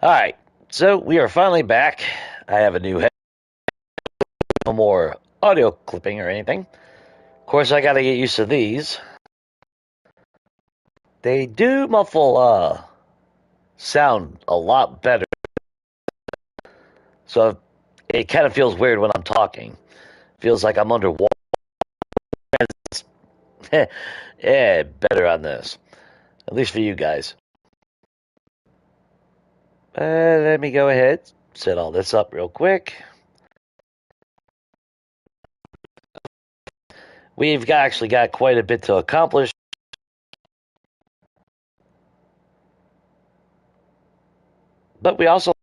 Alright, so we are finally back. I have a new head, no more audio clipping or anything. Of course, I gotta get used to these. They do muffle, sound a lot better. So it kind of feels weird when I'm talking. Feels like I'm underwater. Yeah, better on this. At least for you guys. Let me go ahead, set all this up real quick. Actually got quite a bit to accomplish. But we also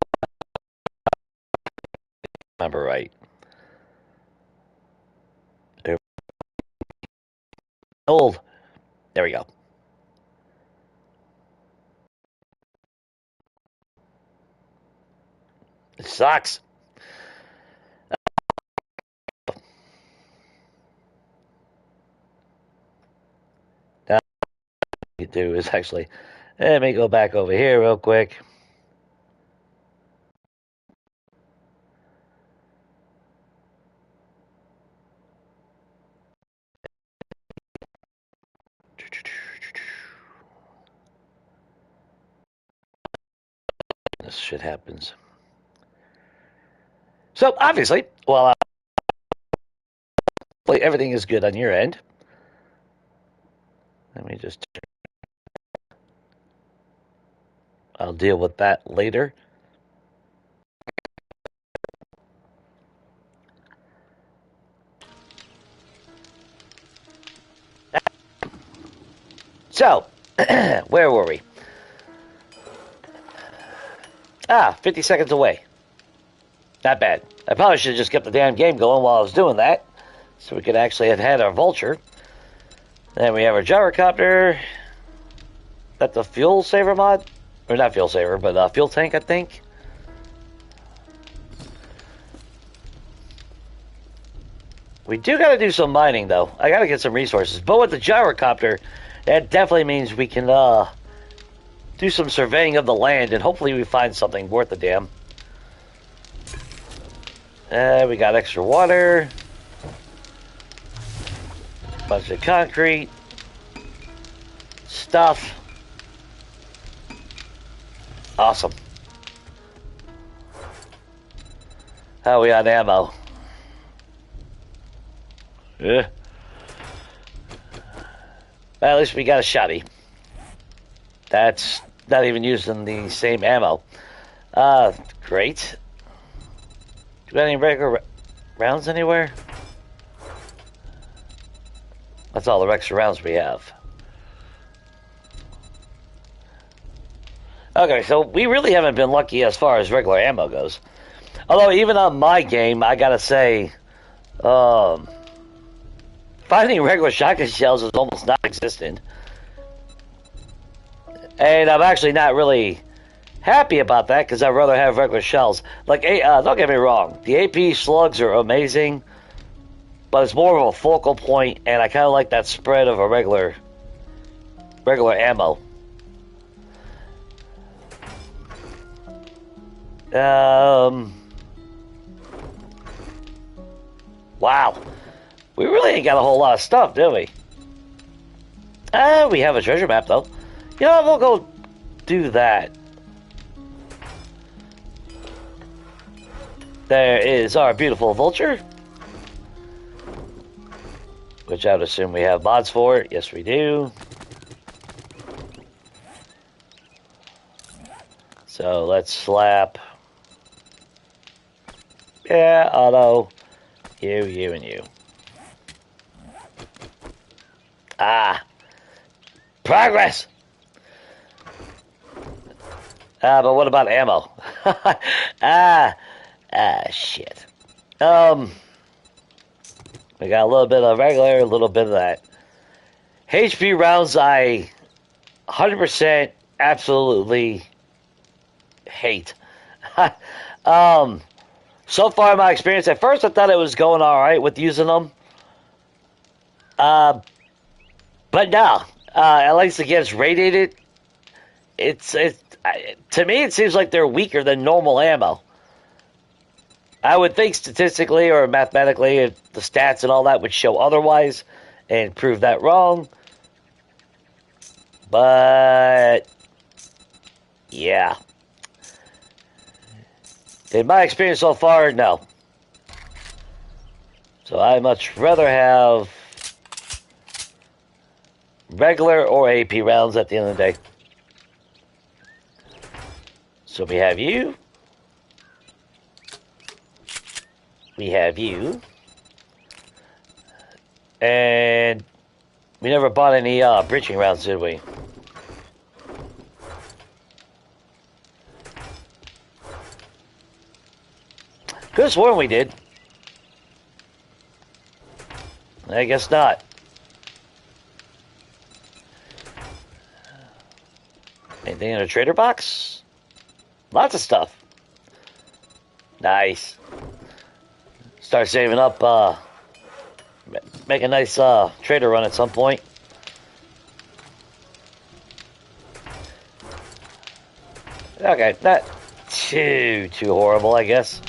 remember right. Old. There we go. It sucks. Now, what you do is actually, let me go back over here real quick. This shit happens. So, obviously, well, everything is good on your end. Let me just. I'll deal with that later. So, where were we? 50 seconds away. Not bad. I probably should have just kept the damn game going while I was doing that, so we could actually have had our vulture. Then we have our gyrocopter. That's the fuel saver mod? Or not fuel saver, but fuel tank, I think. We do got to do some mining, though. I got to get some resources. But with the gyrocopter, that definitely means we can do some surveying of the land, and hopefully we find something worth a damn. We got extra water. Bunch of concrete. Stuff. Awesome. How are we on ammo? Yeah. Well, at least we got a shotty. That's not even using the same ammo. Great. Do we got any regular rounds anywhere? That's all the extra rounds we have. Okay, so we really haven't been lucky as far as regular ammo goes. Although, even on my game, I gotta say, finding regular shotgun shells is almost non-existent. And I'm actually not really happy about that, because I'd rather have regular shells. Like, don't get me wrong, the AP slugs are amazing, but it's more of a focal point, and I kind of like that spread of a regular ammo. Wow. We really ain't got a whole lot of stuff, do we? We have a treasure map, though. You know, we'll go do that. There is our beautiful vulture, which I would assume we have mods for. Yes, we do. So let's slap. Yeah, auto. You, and you. Progress! But what about ammo? Shit. We got a little bit of regular, a little bit of that. HP rounds, I 100% absolutely hate. So far in my experience, at first I thought it was going alright with using them. But no. At least it gets radiated. It's To me, it seems like they're weaker than normal ammo. I would think statistically or mathematically, the stats and all that would show otherwise and prove that wrong. But, yeah. In my experience so far, no. So I much rather have regular or AP rounds at the end of the day. So we have you. We have you. And we never bought any breaching rounds, did we? Could have sworn we did. I guess not. Anything in a trader box? Lots of stuff. Nice. Start saving up, make a nice trader run at some point. Okay, not too horrible, I guess.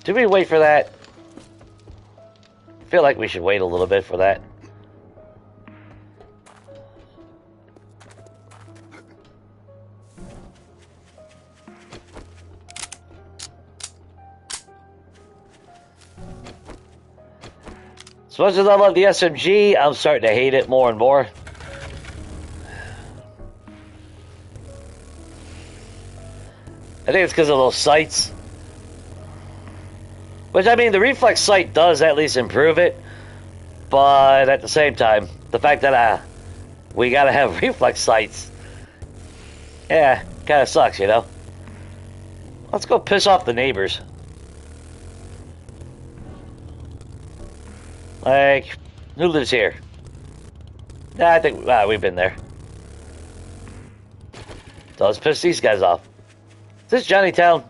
Do we wait for that? I feel like we should wait a little bit for that. As much as I love the SMG, I'm starting to hate it more and more. I think it's because of those sights. Which, I mean, the reflex sight does at least improve it. But at the same time, the fact that we gotta have reflex sights, yeah, kind of sucks, you know? Let's go piss off the neighbors. Like, who lives here? Nah, I think we've been there. So let's piss these guys off. Is this Johnnytown?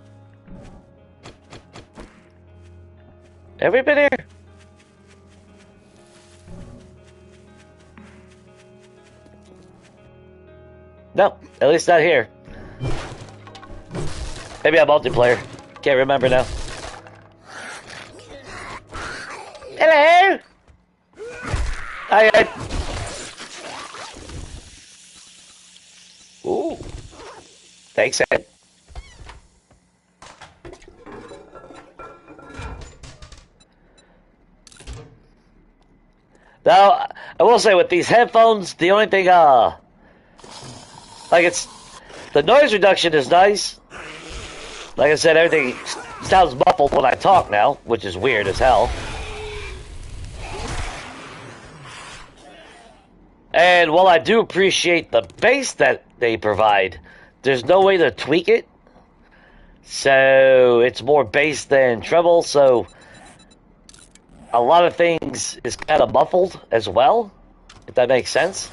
Have we been here? No, at least not here. Maybe I'm multiplayer. Can't remember now. Hello! Hi. Ooh. Thanks, Ed. Now, I will say with these headphones, the only thing, like the noise reduction is nice. Like I said, everything sounds muffled when I talk now, which is weird as hell. And while I do appreciate the bass that they provide, there's no way to tweak it. So it's more bass than treble, so a lot of things is kind of muffled as well, if that makes sense.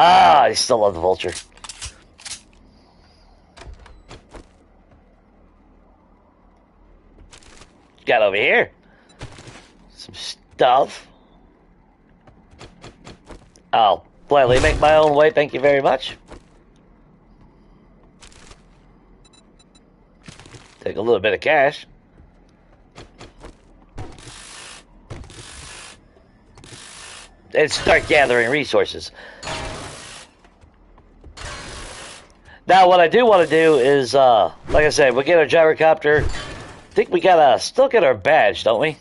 I still love the vulture. Got over here some stuff. I'll gladly make my own way, thank you very much. Take a little bit of cash. And start gathering resources. Now, what I do want to do is, like I said, we'll get our gyrocopter. I think we gotta still get our badge, don't we?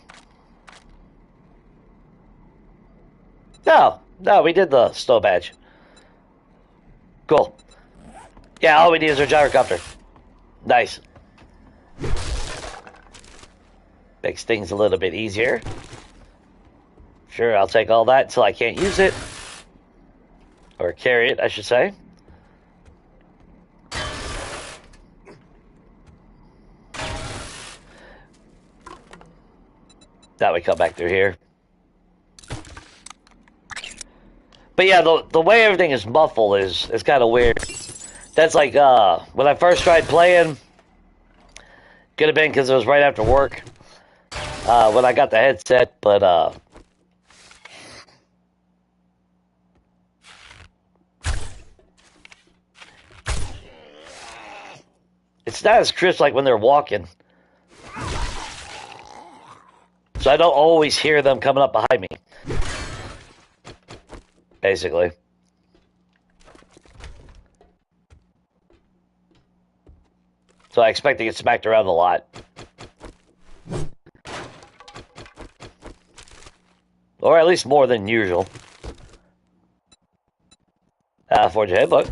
No, we did the snow badge. Cool. Yeah, all we need is our gyrocopter. Nice. Makes things a little bit easier. Sure, I'll take all that until I can't use it. Or carry it, I should say. Now we come back through here. But yeah, the way everything is muffled is kind of weird. That's like when I first tried playing. Could have been because it was right after work when I got the headset, but it's not as crisp like when they're walking. So I don't always hear them coming up behind me. Basically. So I expect to get smacked around a lot. Or at least more than usual. Forge a headbook.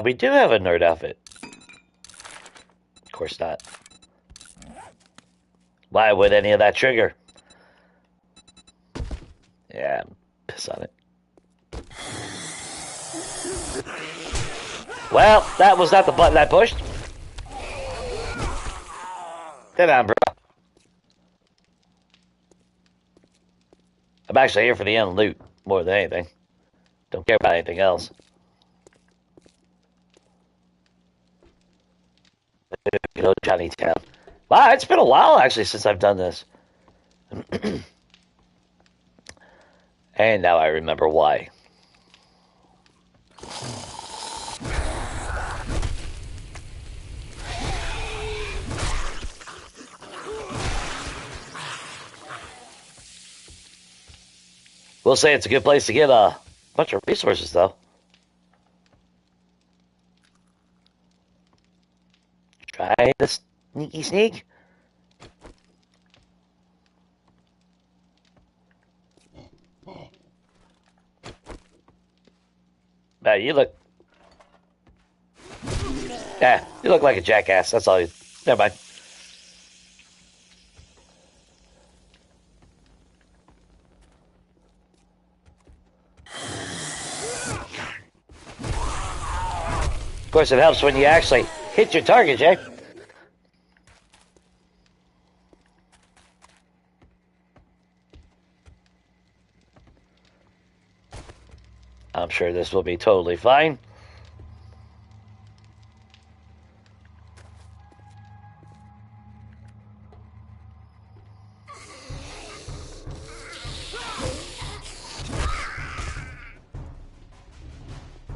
We do have a nerd outfit. Of course not. Why would any of that trigger? Yeah, piss on it. Well, that was not the button I pushed. Get down, bro. I'm actually here for the end loot more than anything. Don't care about anything else. You know, Johnny Town. Wow, it's been a while actually since I've done this. And now I remember why. We'll say it's a good place to get a bunch of resources, though. Try the sneaky sneak. You look... Yeah, you look like a jackass. That's all you... Never mind. Of course, it helps when you actually hit your target, Jay. I'm sure this will be totally fine.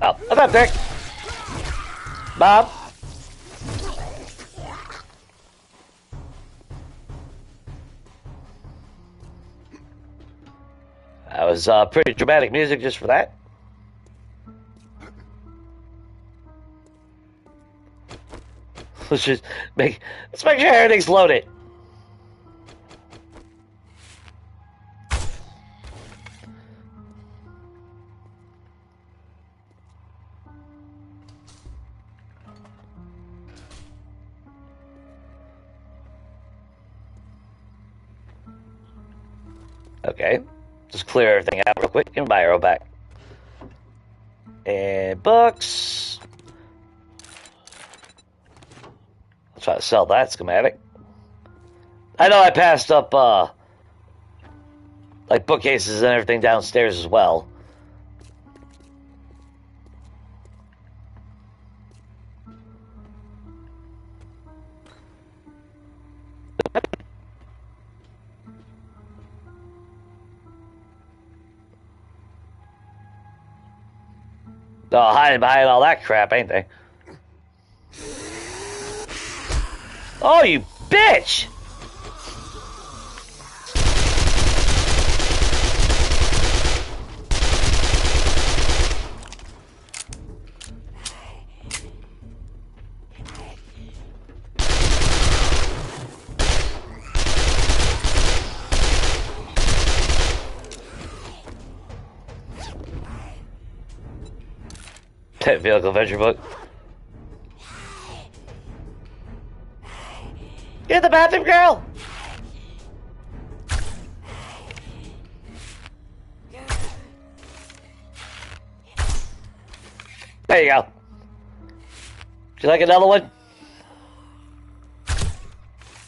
Oh, what's up, Dick? Bob? That was pretty dramatic music just for that. Let's make sure everything's loaded. Okay, just clear everything out real quick. Give me my arrow back. And books. I'll try to sell that schematic. I know I passed up like bookcases and everything downstairs as well. Oh, hiding behind all that crap, ain't they? Oh, you bitch! Pet vehicle adventure book. You're the bathroom girl! There you go. Would you like another one?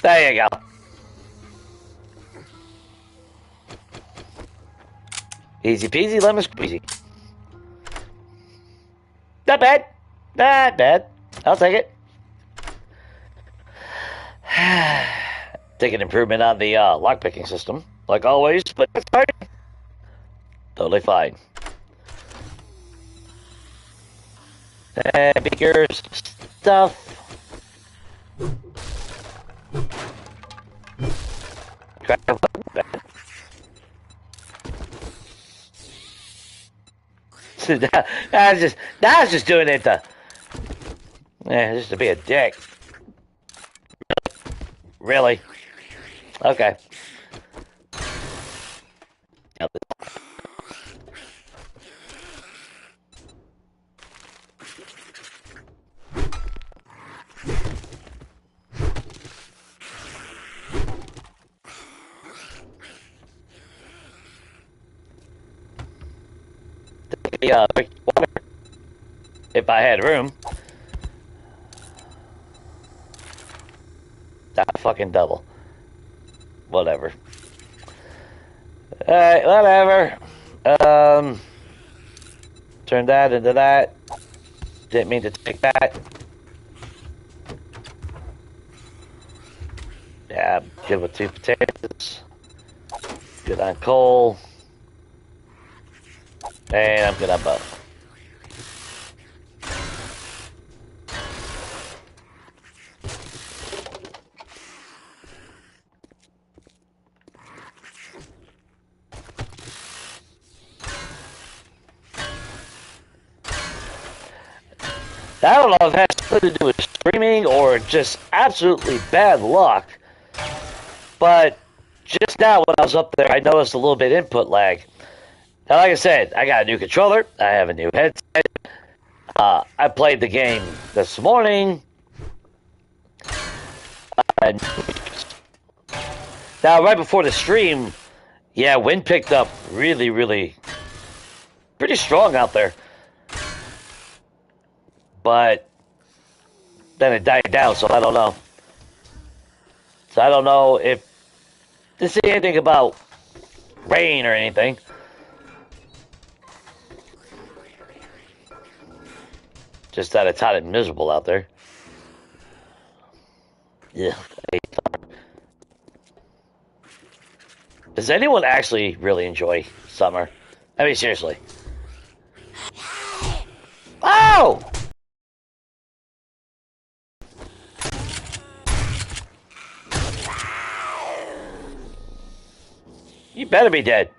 There you go. Easy peasy, lemon squeezy. Not bad. Not bad. I'll take it. Take an improvement on the lockpicking system, like always, but that's fine. Totally fine. And beakers, stuff. I was just doing it just to be a dick. Really? Okay. Water, if I had room. That fucking double. Whatever. Alright, whatever. Turn that into that. Didn't mean to take that. Yeah, I'm good with 2 potatoes. Good on coal. And I'm good on both. I don't know if that has something to do with streaming or just absolutely bad luck, but just now when I was up there, I noticed a little bit input lag. Now, like I said, I got a new controller, I have a new headset, I played the game this morning. Now, right before the stream, yeah, wind picked up really pretty strong out there. But then it died down, so I don't know. So I don't know if this is anything about rain or anything. Just that it's hot and miserable out there. Yeah. Does anyone actually really enjoy summer? I mean, seriously. Oh! You better be dead.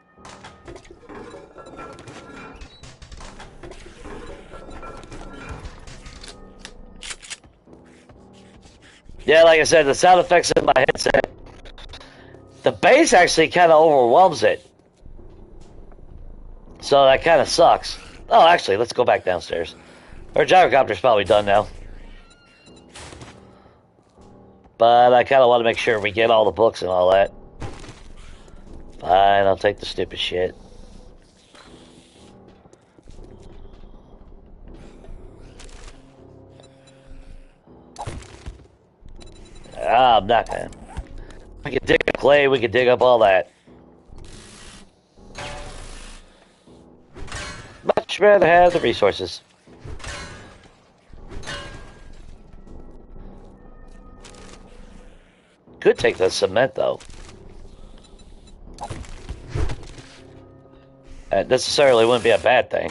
Yeah, like I said, the sound effects in my headset, the bass actually kind of overwhelms it. So that kind of sucks. Oh, actually, let's go back downstairs. Our gyrocopter's probably done now. But I kind of want to make sure we get all the books and all that. Fine, I'll take the stupid shit. Ah, I'm not gonna. We can dig up clay, we can dig up all that. Much rather have the resources. Could take the cement though. That necessarily wouldn't be a bad thing.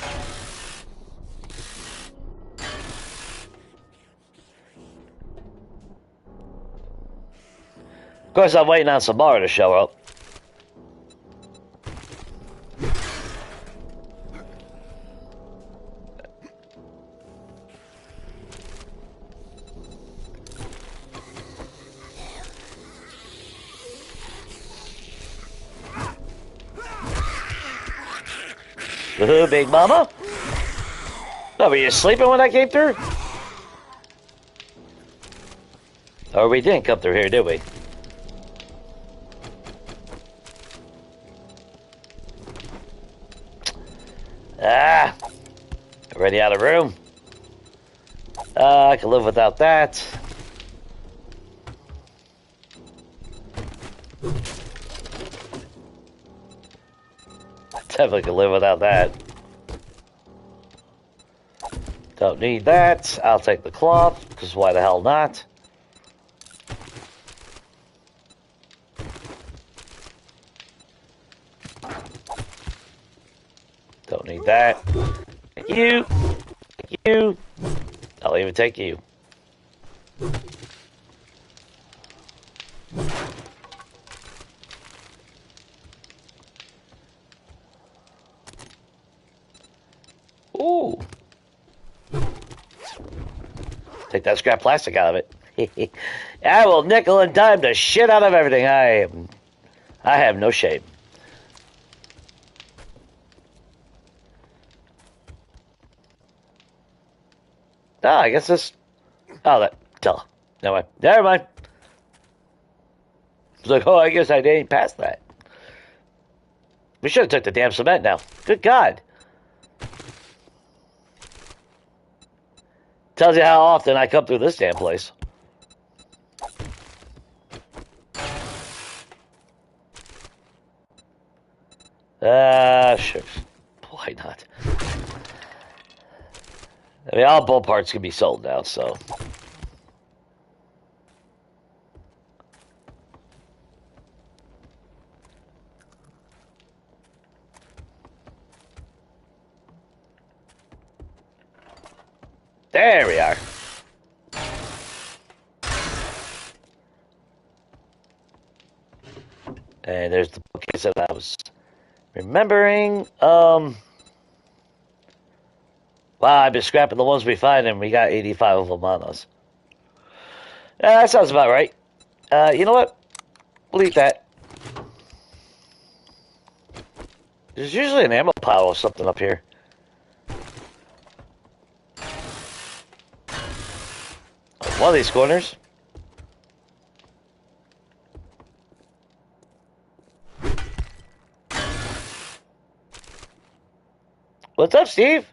Of course, I'm waiting on Samara to show up. Woohoo, Big Mama? Oh, were you sleeping when I came through? Or we didn't come through here, did we? Ah! Already out of room. I can live without that. Definitely can live without that. Don't need that. I'll take the cloth, because why the hell not? Don't need that. Thank you. Thank you. I'll even take you. Ooh. Take that scrap plastic out of it. I will nickel and dime the shit out of everything. I have no shame. Ah, I guess this. Oh, that. Duh. Never mind. Never mind. It's like, oh, I guess I didn't pass that. We should have took the damn cement now. Good God. Tells you how often I come through this damn place. Sure. Why not? I mean, all bull parts can be sold now, so. There we are. And there's the bookcase that I was remembering. Wow, I've been scrapping the ones we find, and we got 85 of them on us. Yeah, that sounds about right. You know what? We'll eat that. There's usually an ammo pile or something up here. One of these corners. What's up, Steve?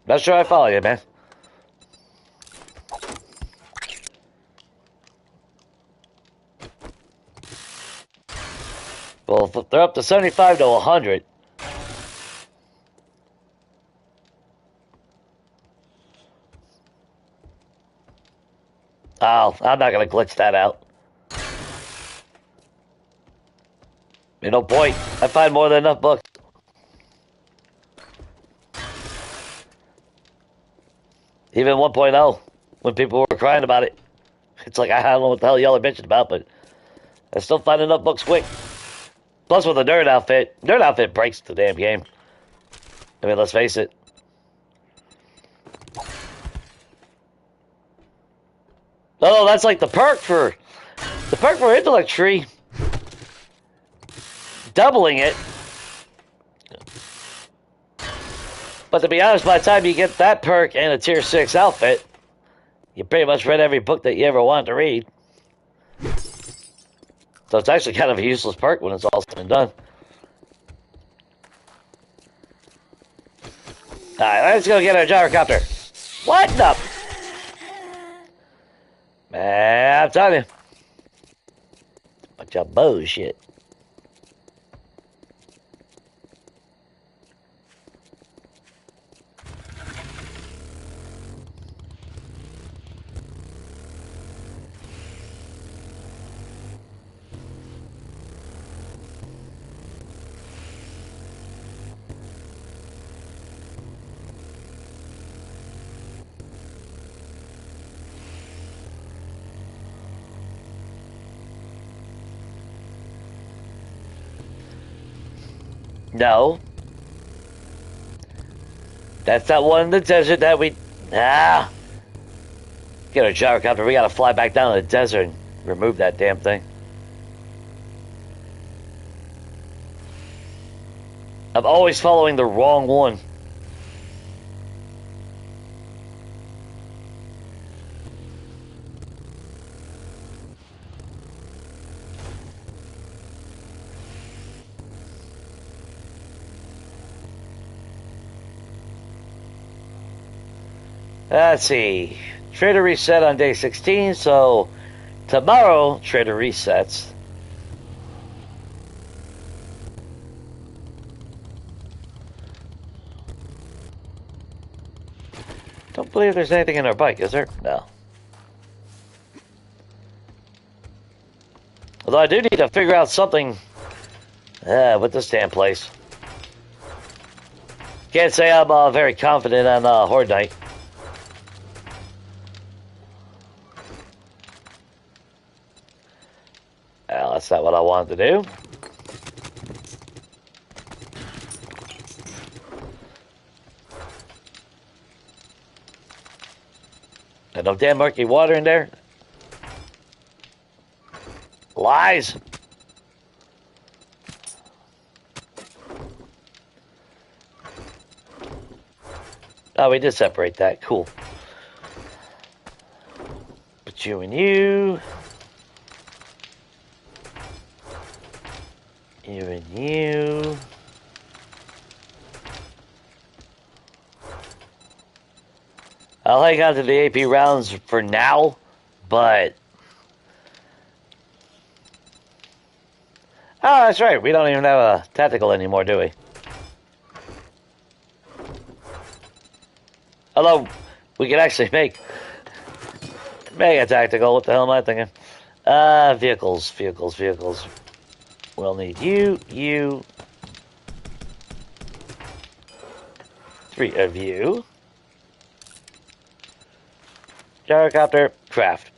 Not sure I follow you, man. Well, if they're up to 75 to 100. Oh, I'm not going to glitch that out. No point. I find more than enough books. Even 1.0, when people were crying about it. It's like, I don't know what the hell y'all are bitching about, but I still find enough books quick. Plus, with the nerd outfit breaks the damn game. I mean, let's face it. Oh, that's like the perk for intellect tree. Doubling it. But to be honest, by the time you get that perk and a tier 6 outfit, you pretty much read every book that you ever wanted to read. So it's actually kind of a useless perk when it's all said and done. Alright, let's go get our gyrocopter. What the? Man, I'm telling you. Bunch of bullshit. No. That's that one in the desert that we... Ah. Get our gyrocopter. We gotta fly back down to the desert and remove that damn thing. I'm always following the wrong one. Let's see. Trader reset on day 16, so tomorrow trader resets. Don't believe there's anything in our bike, is there? No. Although I do need to figure out something with this damn place. Can't say I'm very confident on Horde Night. Well, that's not what I wanted to do. Got no damn murky water in there. Lies. Oh, we did separate that. Cool. Put you and you. You and you. I'll hang on to the AP rounds for now, but... Oh, that's right. We don't even have a tactical anymore, do we? Although, we could actually make a tactical. What the hell am I thinking? Vehicles. We'll need you. 3 of you. Gyrocopter, craft.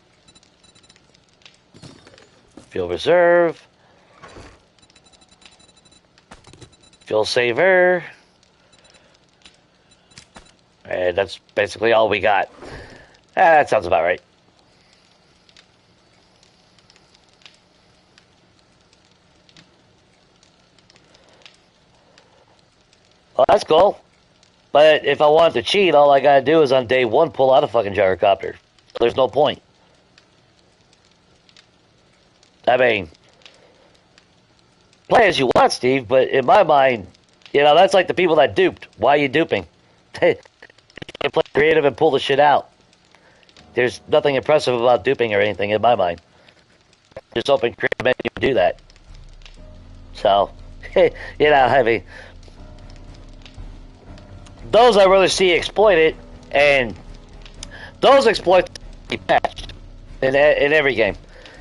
Fuel reserve. Fuel saver. And that's basically all we got. That sounds about right. Well, that's cool. But if I want to cheat, all I gotta do is on day 1 pull out a fucking gyrocopter. There's no point. I mean, play as you want, Steve, but in my mind, you know, that's like the people that duped. Why are you duping? They play creative and pull the shit out. There's nothing impressive about duping or anything in my mind. Just open creative menu to do that. So, you know, I mean, those I really see exploited, and those exploits be patched in every game.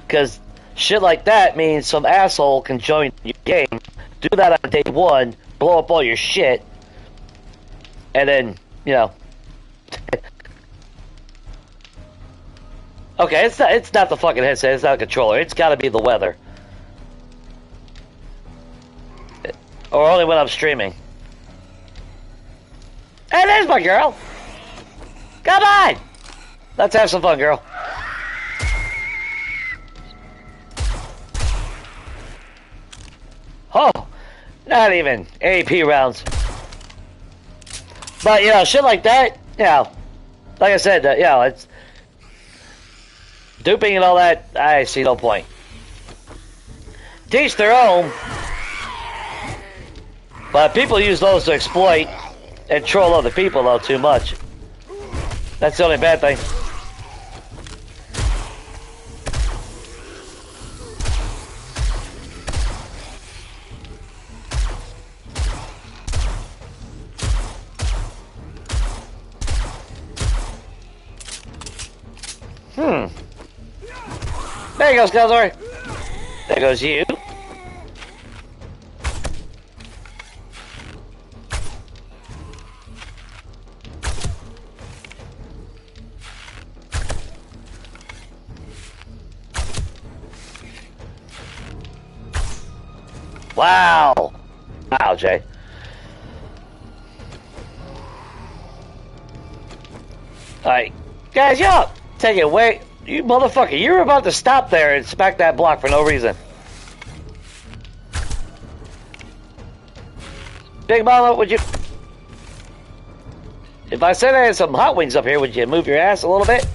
Because shit like that means some asshole can join your game, do that on day 1, blow up all your shit, and then, you know. Okay, it's not the fucking headset, it's not a controller, it's gotta be the weather. Or only when I'm streaming. Hey, there's my girl! Come on! Let's have some fun, girl. Oh, not even AP rounds. But, you know, shit like that, you know, like I said, you know, it's duping and all that, I see no point. Teach their own. But people use those to exploit and troll other people, though, too much. That's the only bad thing. There you go, Skeletor. There goes you. Wow. Wow, Jay. Alright. Guys, y'all take it away. You motherfucker, you're about to stop there and smack that block for no reason. Big Mama, would you... If I said I had some hot wings up here, would you move your ass a little bit?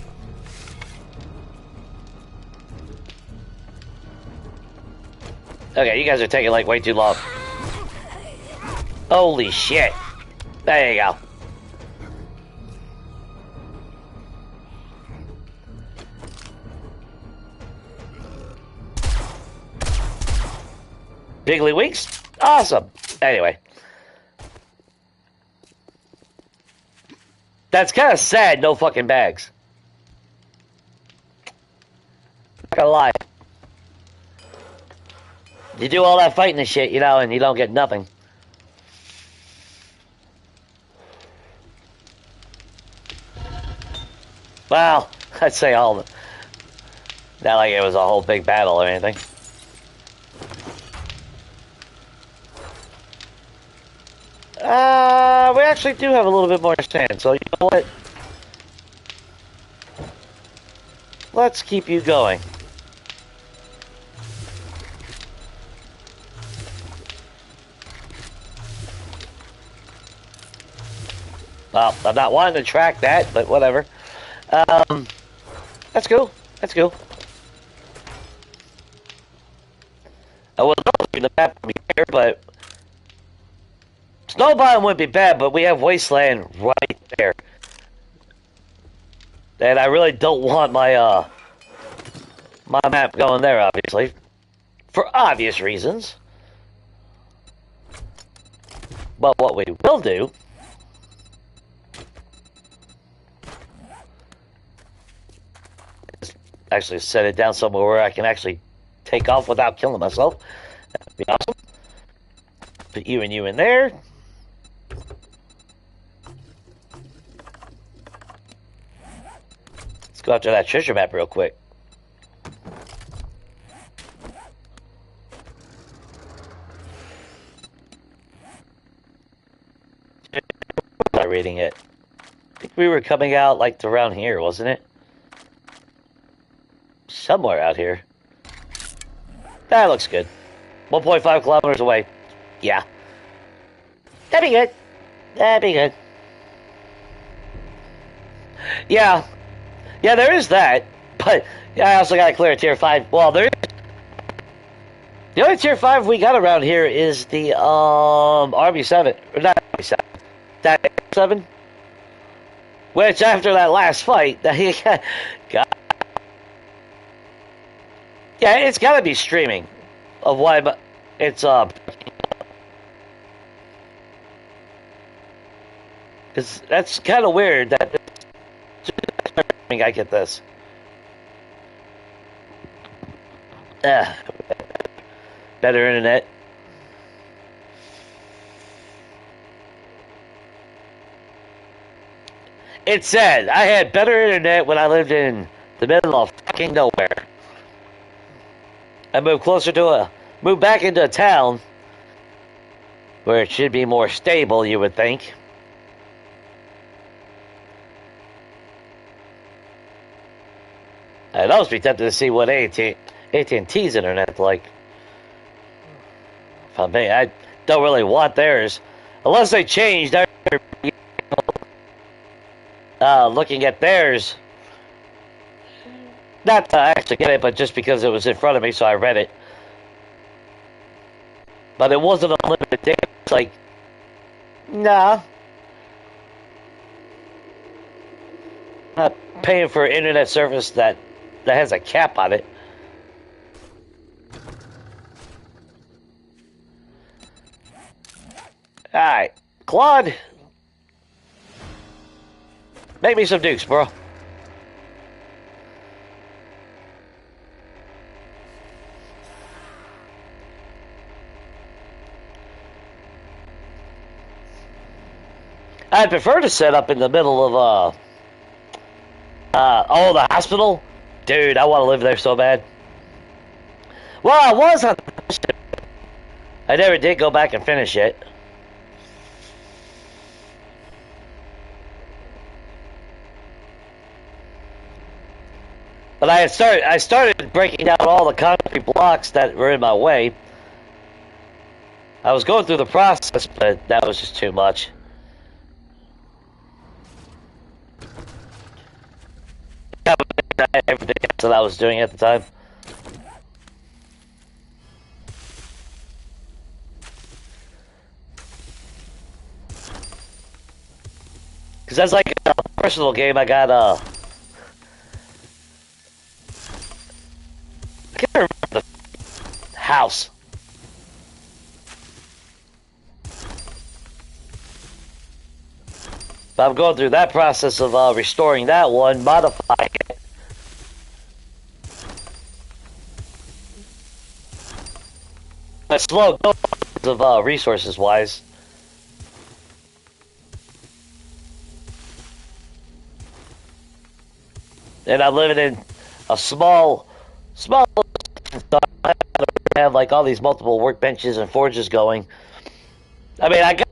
Okay, you guys are taking like way too long. Holy shit. There you go. Bigly Winks? Awesome. Anyway. That's kind of sad, no fucking bags. Not gonna lie. You do all that fighting and shit, you know, and you don't get nothing. Well, I'd say all of it. Not like it was a whole big battle or anything. We actually do have a little bit more sand, so you know what? Let's keep you going. Well, I'm not wanting to track that, but whatever. That's cool. That's cool. I would love to the map to be here, but snowbound would be bad, but we have wasteland right there. And I really don't want my my map going there, obviously. For obvious reasons. But what we will do is actually set it down somewhere where I can actually take off without killing myself. That'd be awesome. Put you and you in there. Let's go after that treasure map real quick. I'm not reading it. I think we were coming out like around here, wasn't it? Somewhere out here. That looks good. 1.5 kilometers away. Yeah. That'd be good. That'd be good. Yeah. Yeah, there is that. But yeah, I also got to clear tier 5. Well, there is. The only tier 5 we got around here is the RB7. Or not RB7. That 7. Which after that last fight, God. Yeah, it's got to be streaming of why it's because that's kind of weird that I get this. Better internet. It said I had better internet when I lived in the middle of fucking nowhere. I moved back into a town where it should be more stable, you would think. I'd always be tempted to see what AT&T's internet's like. If I'm being, I don't really want theirs. Unless they changed, looking at theirs. Not to actually get it, but just because it was in front of me, so I read it. But it wasn't unlimited data. It's like, nah. I'm not paying for internet service that has a cap on it. Alright, Claude. Make me some dukes, bro. I'd prefer to set up in the middle of, oh, the hospital? Dude, I want to live there so bad. Well, I was on the I never did go back and finish it. But I started breaking down all the concrete blocks that were in my way. I was going through the process, but that was just too much. Everything else that I was doing at the time. Because that's like a personal game. I got I can't remember the house. But I'm going through that process of restoring that one, modifying it. It's slow going because of resources wise. And I'm living in a small, I have like all these multiple workbenches and forges going. I mean, I got.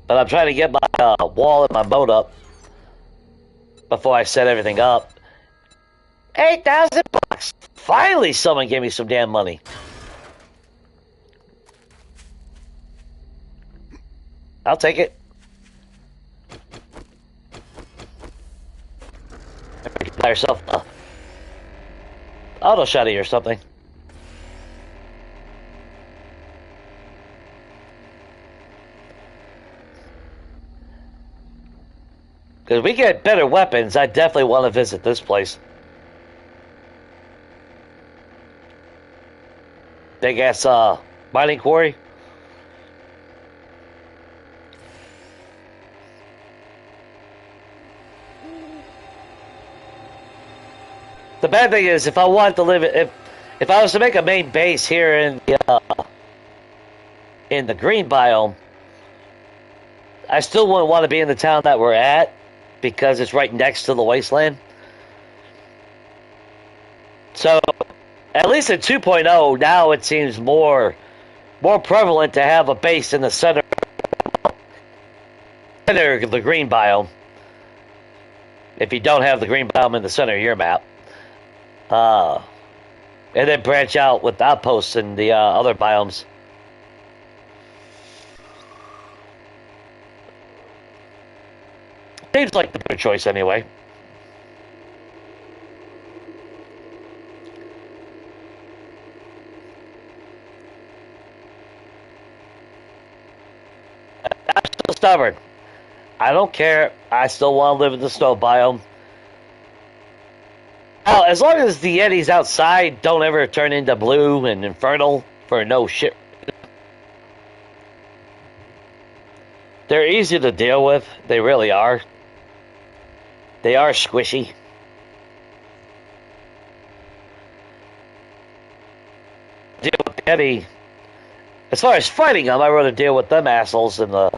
But I'm trying to get my wall and my boat up before I set everything up. $8,000! Finally, someone gave me some damn money. I'll take it. Buy yourself a auto shotty or something. Because we get better weapons, I definitely want to visit this place. Big ass mining quarry. The bad thing is, if I want to live, if I was to make a main base here in the green biome, I still wouldn't want to be in the town that we're at because it's right next to the wasteland. So, at least in 2.0, now it seems more prevalent to have a base in the center of the green biome. If you don't have the green biome in the center of your map. And then branch out with outposts in the other biomes. Seems like the better choice anyway. I'm still stubborn. I don't care. I still want to live in the snow biome. Now, as long as the Yetis outside don't ever turn into blue and infernal for no shit. They're easy to deal with. They really are. They are squishy. Deal with the Yeti. As far as fighting them, I'd rather deal with them assholes than the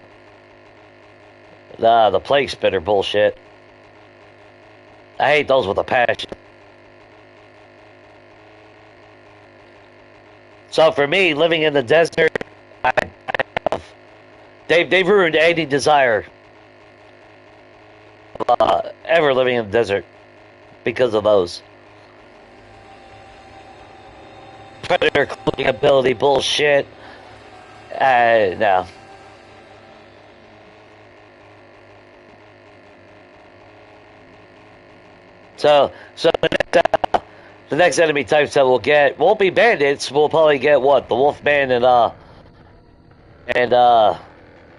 plague spitter bullshit. I hate those with a passion. So for me, living in the desert, they've ruined any desire of ever living in the desert because of those. Predator cloaking ability bullshit. No. So the next enemy types that we'll get won't be bandits. We'll probably get what? The Wolfman and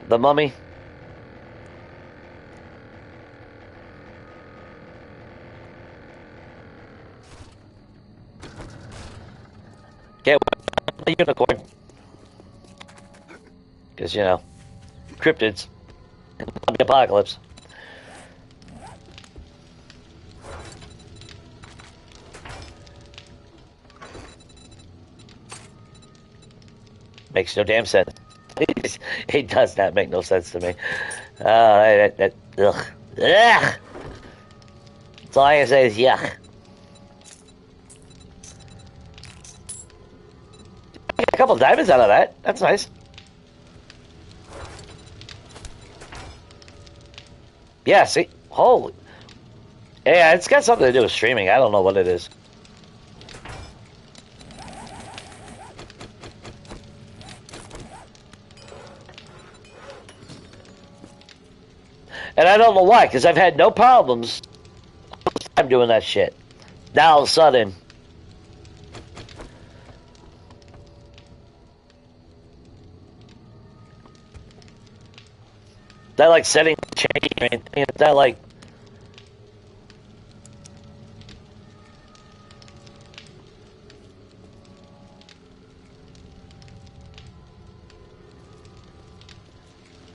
the Mummy. Get a unicorn. Because, you know, cryptids in the apocalypse. Makes no damn sense. It does not make no sense to me. Ugh. Ugh. That's all I can say is yuck. Get a couple diamonds out of that. That's nice. Yeah, see? Holy. Yeah, it's got something to do with streaming. I don't know what it is. And I don't know why, because I've had no problems. I'm doing that shit. Now all of a sudden. Is that like setting change or anything? Is that like.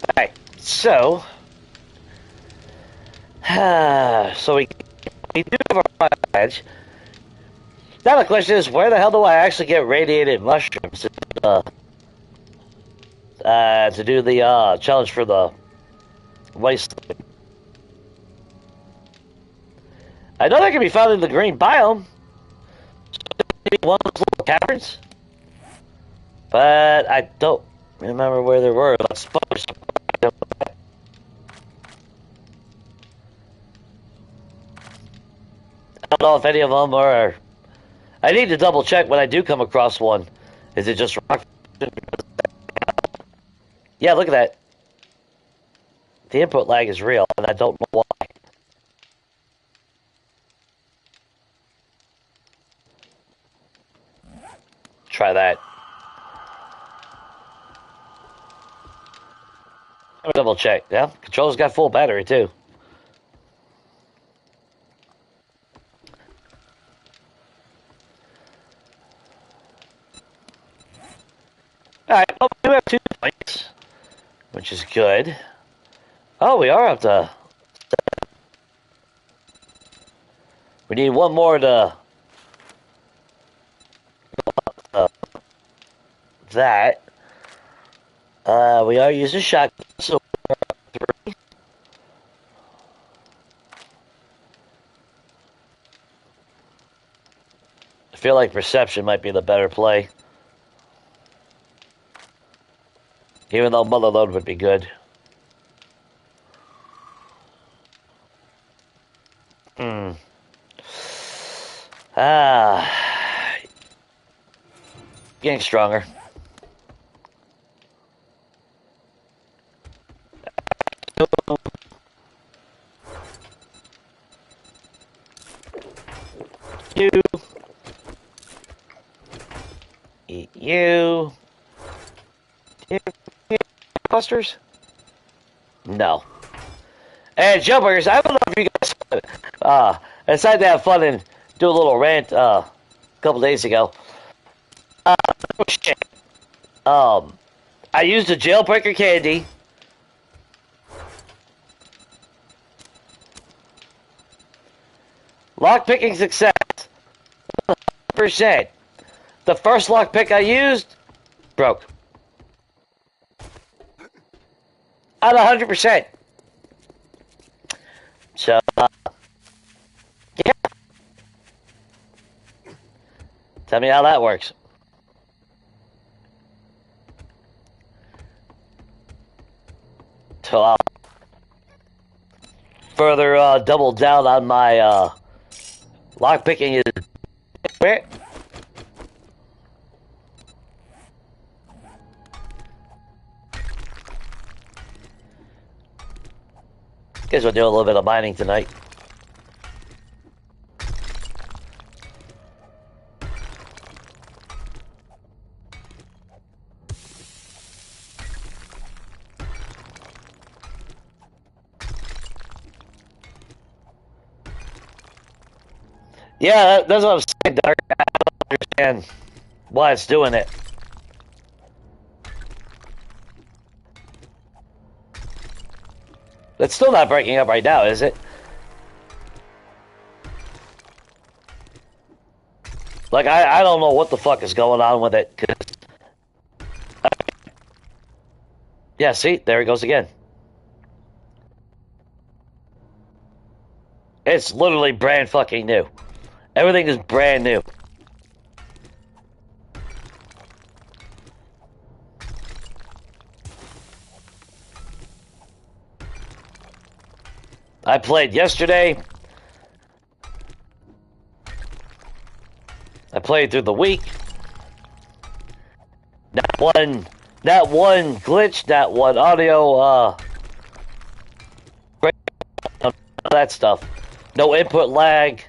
Alright, so. So we do have our badge. Now the question is, where the hell do I actually get radiated mushrooms to do the challenge for the wasteland? I know they can be found in the green biome. Maybe one of those little caverns. But I don't remember where there were. I don't know if any of them are. I need to double check when I do come across one. Is it just rock? Yeah, look at that. The input lag is real, and I don't know why. Try that. Let me double check. Yeah, controller's got full battery too. Alright, well, we do have 2 points, which is good. Oh, we are up to... We need one more to... that. We are using shotgun, so we're up 3. I feel like perception might be the better play. Even though mother load would be good. Getting stronger. You. Eat you. Clusters? No. And jumpers, I don't know if you guys I decided to have fun and do a little rant a couple days ago. Oh shit. I used a jailbreaker candy. Lockpicking success. 100%. The first lockpick I used broke. At 100%. So, yeah. Tell me how that works. So I'll further double down on my lockpicking is where. Guess we'll do a little bit of mining tonight. Yeah, that's what I'm saying, Dark. I don't understand why it's doing it. It's still not breaking up right now, is it? Like, I don't know what the fuck is going on with it. Yeah, see? There it goes again. It's literally brand fucking new. Everything is brand new. I played yesterday. I played through the week. Not one glitch, not one audio break that stuff. No input lag.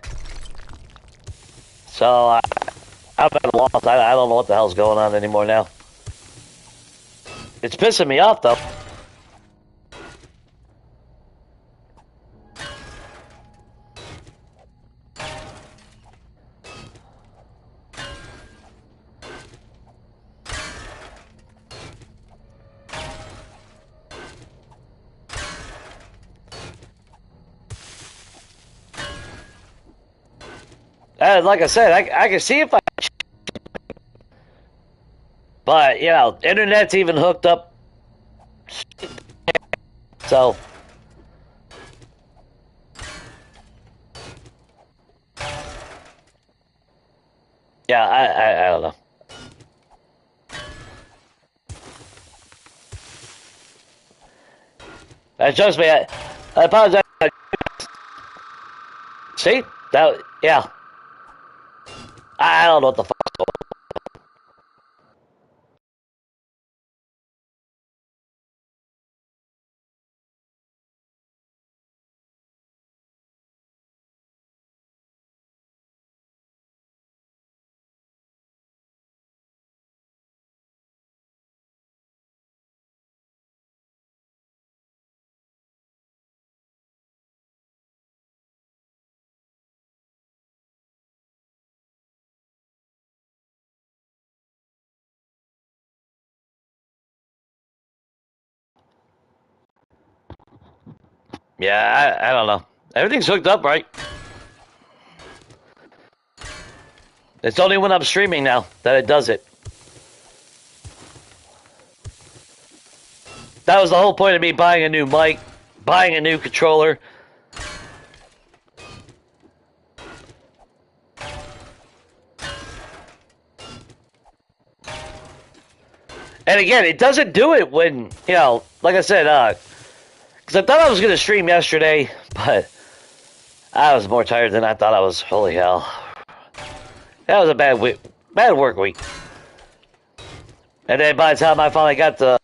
So I'm at a loss. I don't know what the hell's going on anymore now. It's pissing me off though. Like I said, I can see if I... But, you know, internet's even hooked up. So... Yeah, I don't know. Trust me, I apologize. See? That, yeah. I don't know what the fuck's going on. Yeah, I don't know. Everything's hooked up, right? It's only when I'm streaming now that it does it. That was the whole point of me buying a new mic, buying a new controller. And again, it doesn't do it when, you know, like I said, because I thought I was going to stream yesterday, but I was more tired than I thought I was. Holy hell. That was a bad week, bad work week. And then by the time I finally got to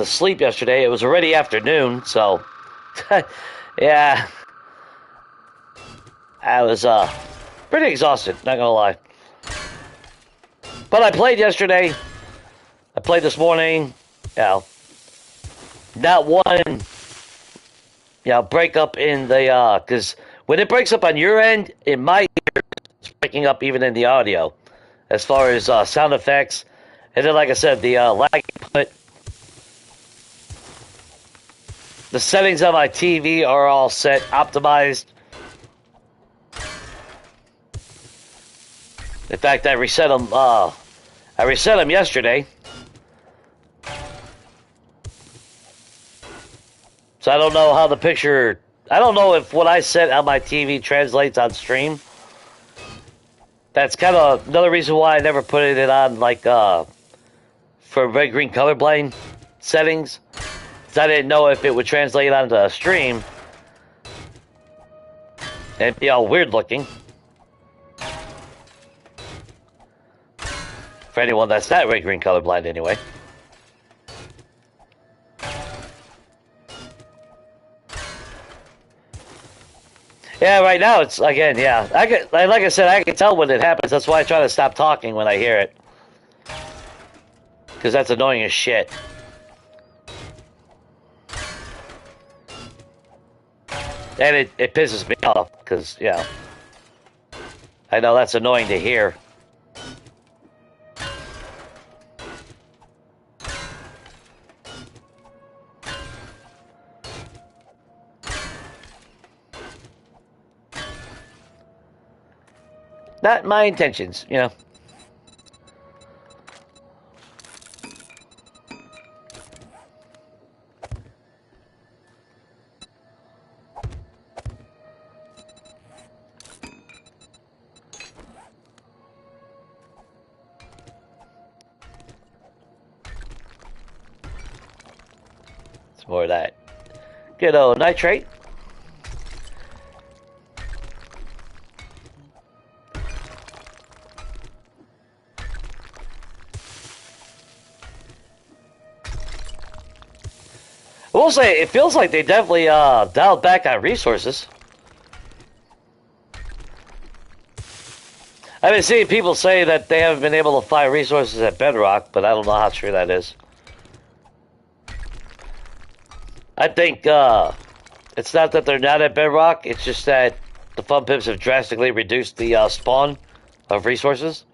sleep yesterday, it was already afternoon, so yeah. I was pretty exhausted, not gonna lie. But I played yesterday. I played this morning. You know, not one, you know, break up in the because when it breaks up on your end, in my ear, it's breaking up even in the audio, as far as sound effects. And then, like I said, the lag input. The settings on my TV are all set, optimized. In fact, I reset them. I reset them yesterday. So I don't know how the picture... I don't know if what I set on my TV translates on stream. That's kind of another reason why I never put it on, like, for red-green colorblind settings. Because I didn't know if it would translate onto a stream. And be all weird looking. For anyone that's not red-green colorblind anyway. Yeah, right now it's again. Yeah, like I said, I can tell when it happens. That's why I try to stop talking when I hear it, because that's annoying as shit. And it pisses me off because yeah, I know that's annoying to hear. Not my intentions, you know. It's more of that good old nitrate. I will say, it feels like they definitely dialed back on resources. I've been seeing people say that they haven't been able to find resources at Bedrock, but I don't know how true that is. I think it's not that they're not at Bedrock, it's just that the Fun Pips have drastically reduced the spawn of resources.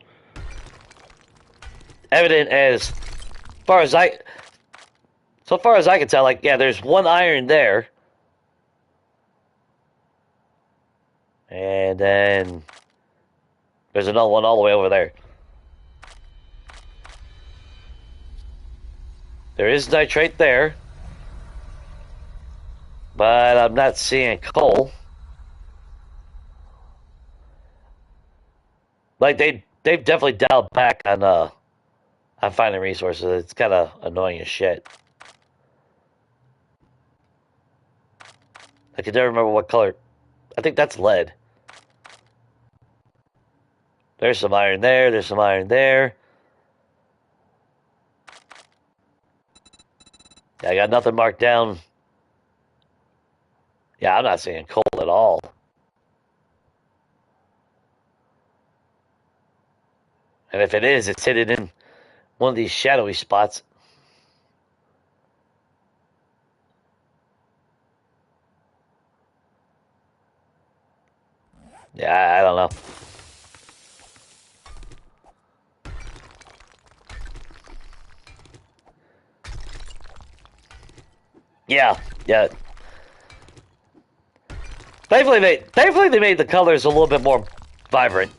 Evident as far as so far as I can tell, like, yeah, there's one iron there. And then there's another one all the way over there. There is nitrate there. But I'm not seeing coal. Like, they've definitely dialed back on finding resources. It's kind of annoying as shit. I can never remember what color. I think that's lead. There's some iron there. There's some iron there. Yeah, I got nothing marked down. Yeah, I'm not seeing coal at all. And if it is, it's hidden in one of these shadowy spots. Yeah, I don't know. Yeah. Thankfully they made the colors a little bit more vibrant.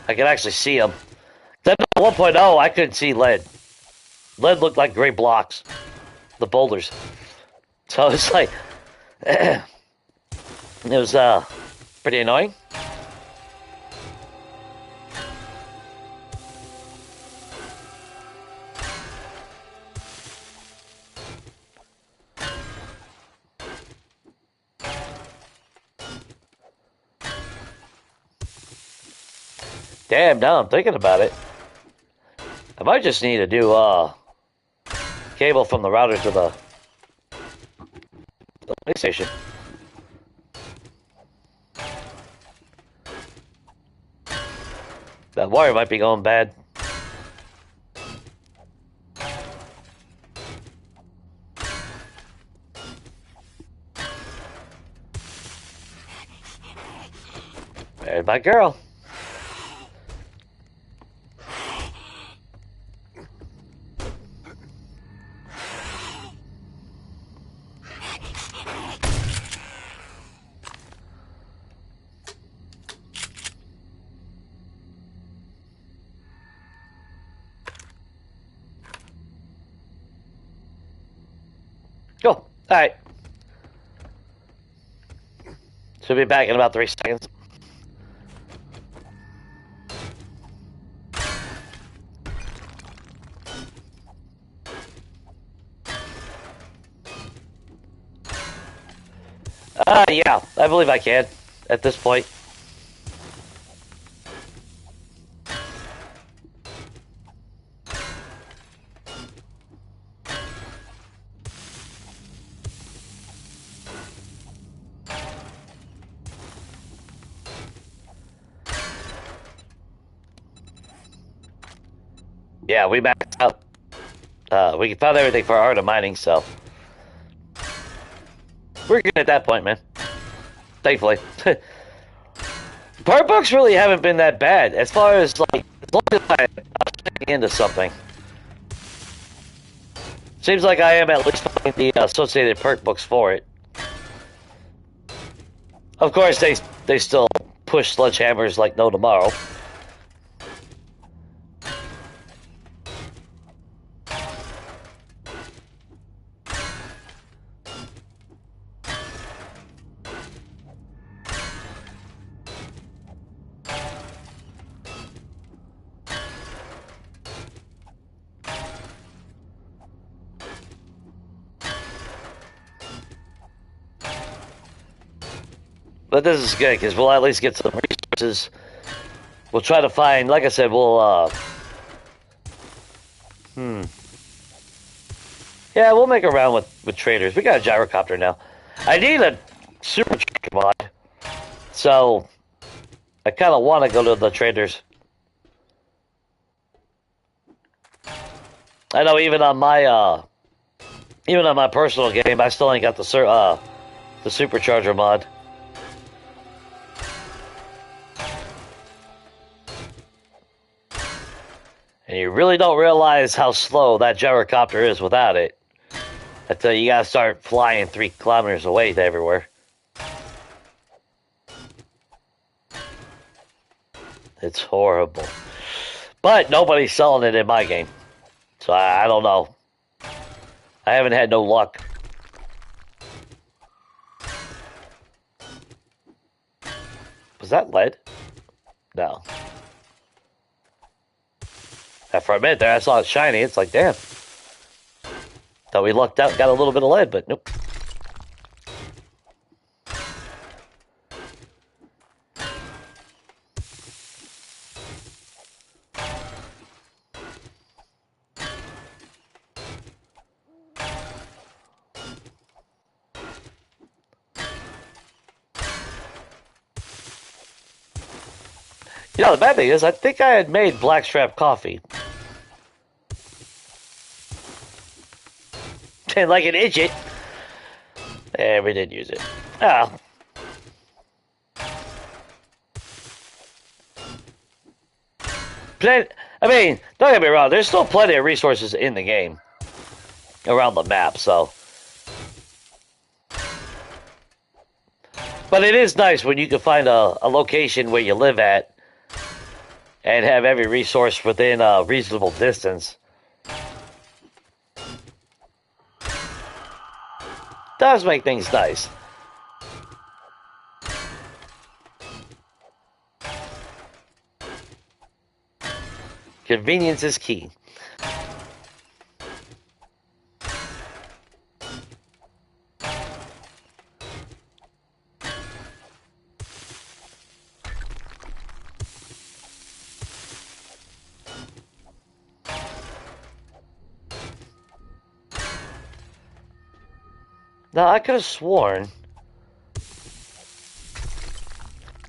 I can actually see them. Then at 1.0, I couldn't see lead. Lead looked like gray blocks. The boulders. So it's like... it was, pretty annoying. Damn, now I'm thinking about it. I might just need to do, cable from the router to the PlayStation. That wire might be going bad. There's my girl. Cool. Alright. Should be back in about 3 seconds. Yeah, I believe I can at this point. Yeah, we maxed out. We found everything for art of mining, so we're good at that point, man. Thankfully. Part books really haven't been that bad as far as, like, as long as I'm checking into something. Seems like I am at least finding the associated perk books for it. Of course, they still push sledgehammers like no tomorrow. But this is good, because we'll at least get some resources. We'll try to find, like I said, we'll, yeah, Yeah, we'll make a round with traders. We got a gyrocopter now. I need a supercharger mod, so I kind of want to go to the traders. I know even on my personal game, I still ain't got the supercharger mod. And you really don't realize how slow that gyrocopter is without it. Until you gotta start flying 3 kilometers away to everywhere. It's horrible. But nobody's selling it in my game. So I don't know. I haven't had no luck. Was that lead? No. For a minute there, I saw it shiny. It's like, damn. Thought we lucked out, got a little bit of lead, but nope. You know, the bad thing is, I think I had made blackstrap coffee. And like an idiot. And we didn't use it. Ah. But I mean, don't get me wrong, there's still plenty of resources in the game. Around the map, so. But it is nice when you can find a location where you live at and have every resource within a reasonable distance. Does make things nice. Convenience is key. Now, I could have sworn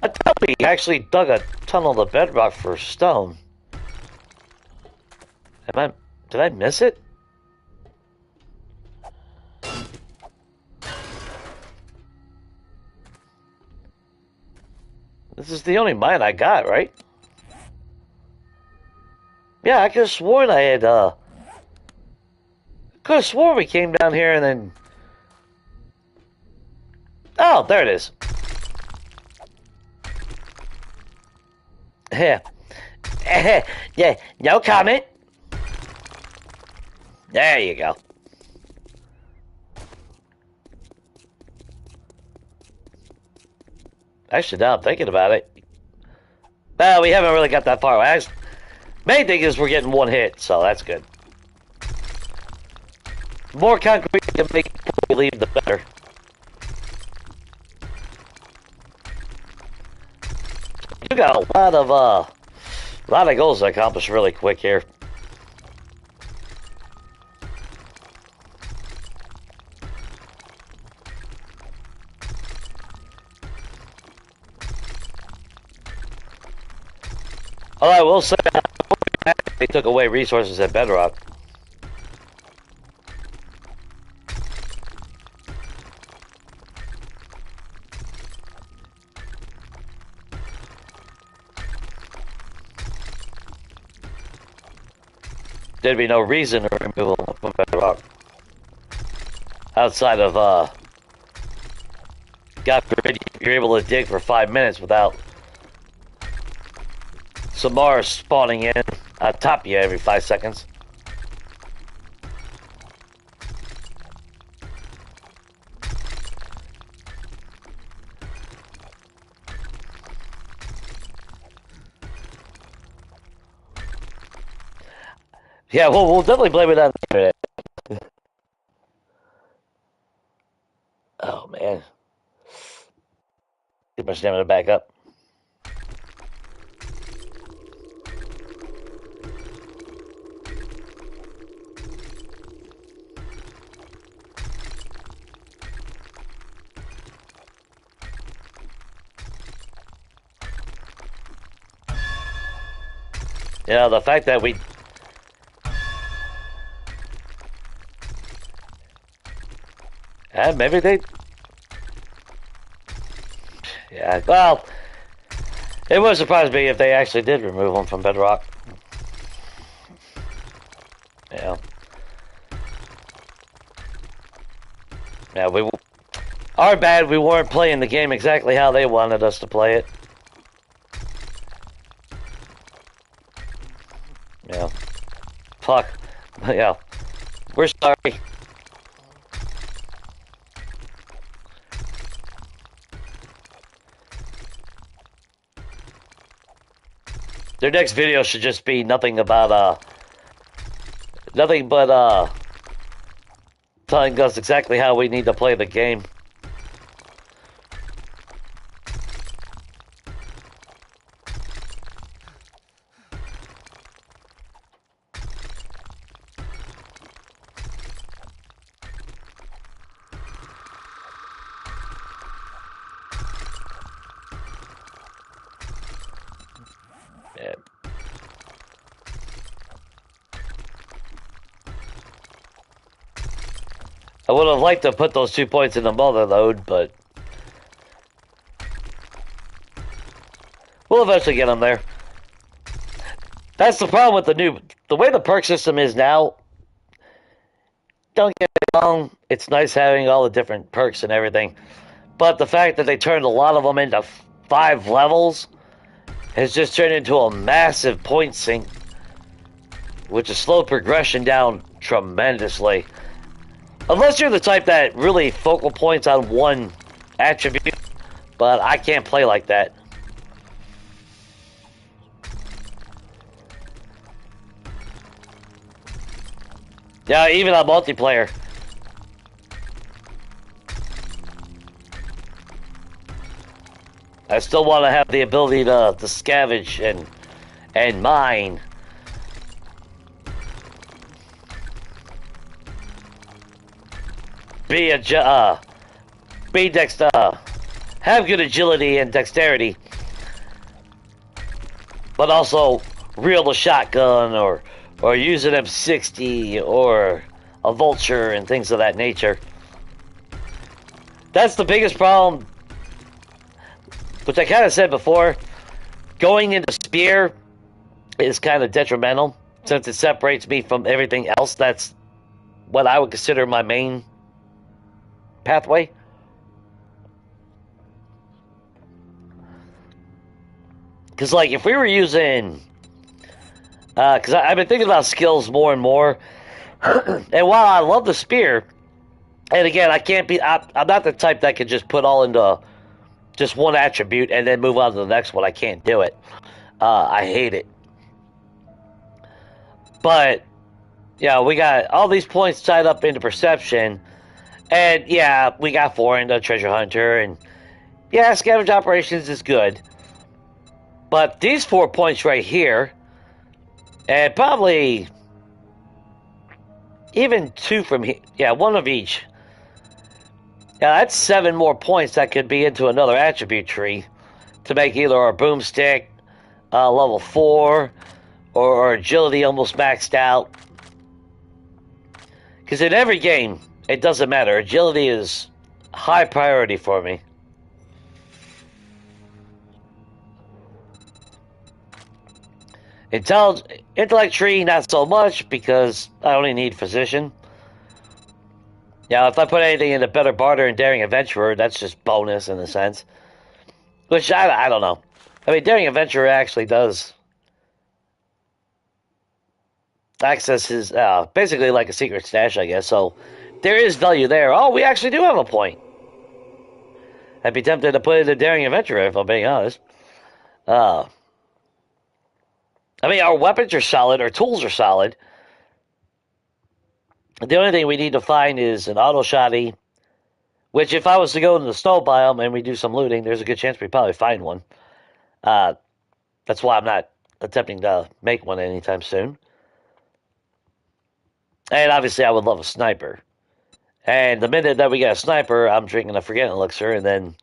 I thought we actually dug a tunnel to bedrock for stone. Did I miss it? This is the only mine I got, right? Yeah, I could have sworn I had, could have sworn we came down here and then... Oh, there it is. Yeah. Yeah, no comment. There you go. Actually, now I'm thinking about it. Well, we haven't really got that far. Main thing is we're getting one hit, so that's good. The more concrete we can make we leave, the better. We got a lot of goals to accomplish really quick here. Although I will say, they took away resources at Bedrock. There'd be no reason to remove them from Bedrock. Outside of, God forbid you're able to dig for 5 minutes without some Mars spawning in on top of you every 5 seconds. Yeah, we'll definitely blame it on the internet. Oh, man. Get my stamina back up. You know, the fact that we... maybe they... Yeah, well, it would surprise me if they actually did remove them from Bedrock. Yeah. Yeah, our bad, we weren't playing the game exactly how they wanted us to play it. Yeah. Fuck. Yeah. We're sorry. Their next video should just be nothing but telling us exactly how we need to play the game. Yeah. I would have liked to put those 2 points in the mother load, but we'll eventually get them there. That's the problem with the way the perk system is now. Don't get me wrong, it's nice having all the different perks and everything, but the fact that they turned a lot of them into 5 levels has just turned into a massive point sink, which has slowed progression down tremendously. Unless you're the type that really focal points on one attribute, but I can't play like that. Yeah, even on multiplayer. I still want to have the ability to scavenge and mine. Have good agility and dexterity, but also reel a shotgun or use an M60 or a vulture and things of that nature. That's the biggest problem, which I kind of said before. Going into spear is kind of detrimental since it separates me from everything else. That's what I would consider my main pathway. Because, like, if we were using... Because I've been thinking about skills more and more. And while I love the spear, and again, I can't be... I'm not the type that can just put all into just one attribute and then move on to the next one. I can't do it. I hate it. But, yeah, we got all these points tied up into perception. And, yeah, we got 4 into treasure hunter. And, yeah, scavenge operations is good. But these 4 points right here, and probably even 2 from here, yeah, 1 of each. Yeah, that's 7 more points that could be into another attribute tree to make either our boomstick level 4 or agility almost maxed out. Because in every game, it doesn't matter. Agility is high priority for me. Intellect tree, not so much, because I only need physician. Yeah, if I put anything into better barter and daring adventurer, that's just bonus in a sense. Which, I don't know. I mean, daring adventurer actually does access his, basically like a secret stash, I guess. So, there is value there. Oh, we actually do have a point. I'd be tempted to put it in daring adventurer, if I'm being honest. I mean, our weapons are solid, our tools are solid. The only thing we need to find is an auto shotty, which if I was to go into the snow biome and we do some looting, there's a good chance we probably find one. That's why I'm not attempting to make one anytime soon. And obviously I would love a sniper. And the minute that we get a sniper, I'm drinking a forget elixir, and then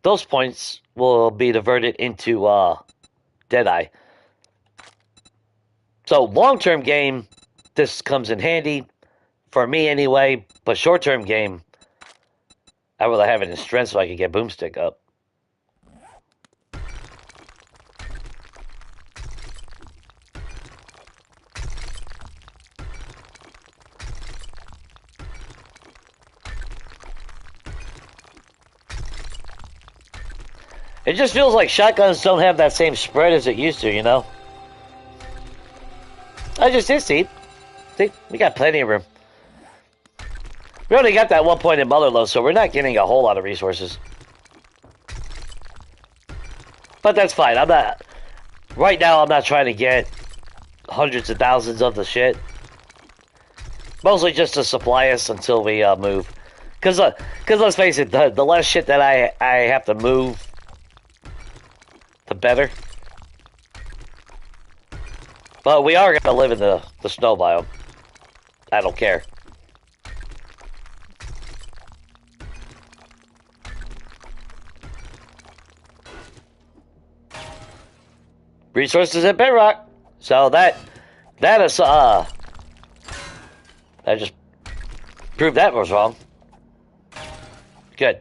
those points will be diverted into Deadeye. So long-term game, this comes in handy for me anyway. But short-term game, I'd rather have it in strength so I can get boomstick up. It just feels like shotguns don't have that same spread as it used to, you know? I just did see. See, we got plenty of room. We only got that 1 point in Motherlode, so we're not getting a whole lot of resources. But that's fine. I'm not... Right now, I'm not trying to get hundreds of thousands of the shit. Mostly just to supply us until we move. Because let's face it, the less shit that I have to move, the better. But we are going to live in the snow biome. I don't care. Resources at Bedrock. So that is I just proved that was wrong. Good.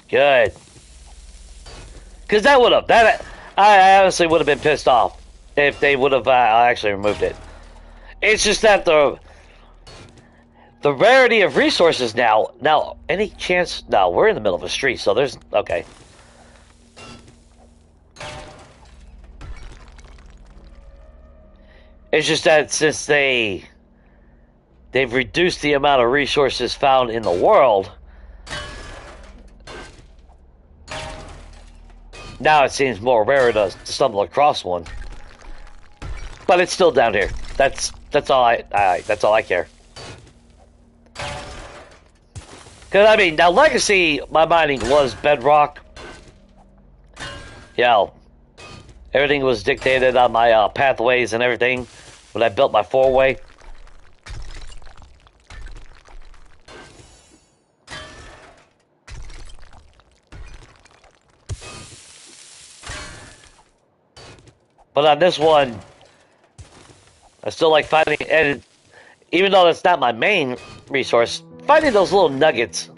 Good. Because that would have I honestly would have been pissed off if they would have actually removed it. It's just that the rarity of resources now. Now, any chance? No, we're in the middle of a street, so there's okay. It's just that since they've reduced the amount of resources found in the world, now it seems more rare to stumble across one. But it's still down here. That's all that's all I care. Because I mean, now Legacy, my mining was bedrock. You know, everything was dictated on my pathways and everything when I built my 4-way. But on this one, I still like finding, and even though that's not my main resource, finding those little nuggets.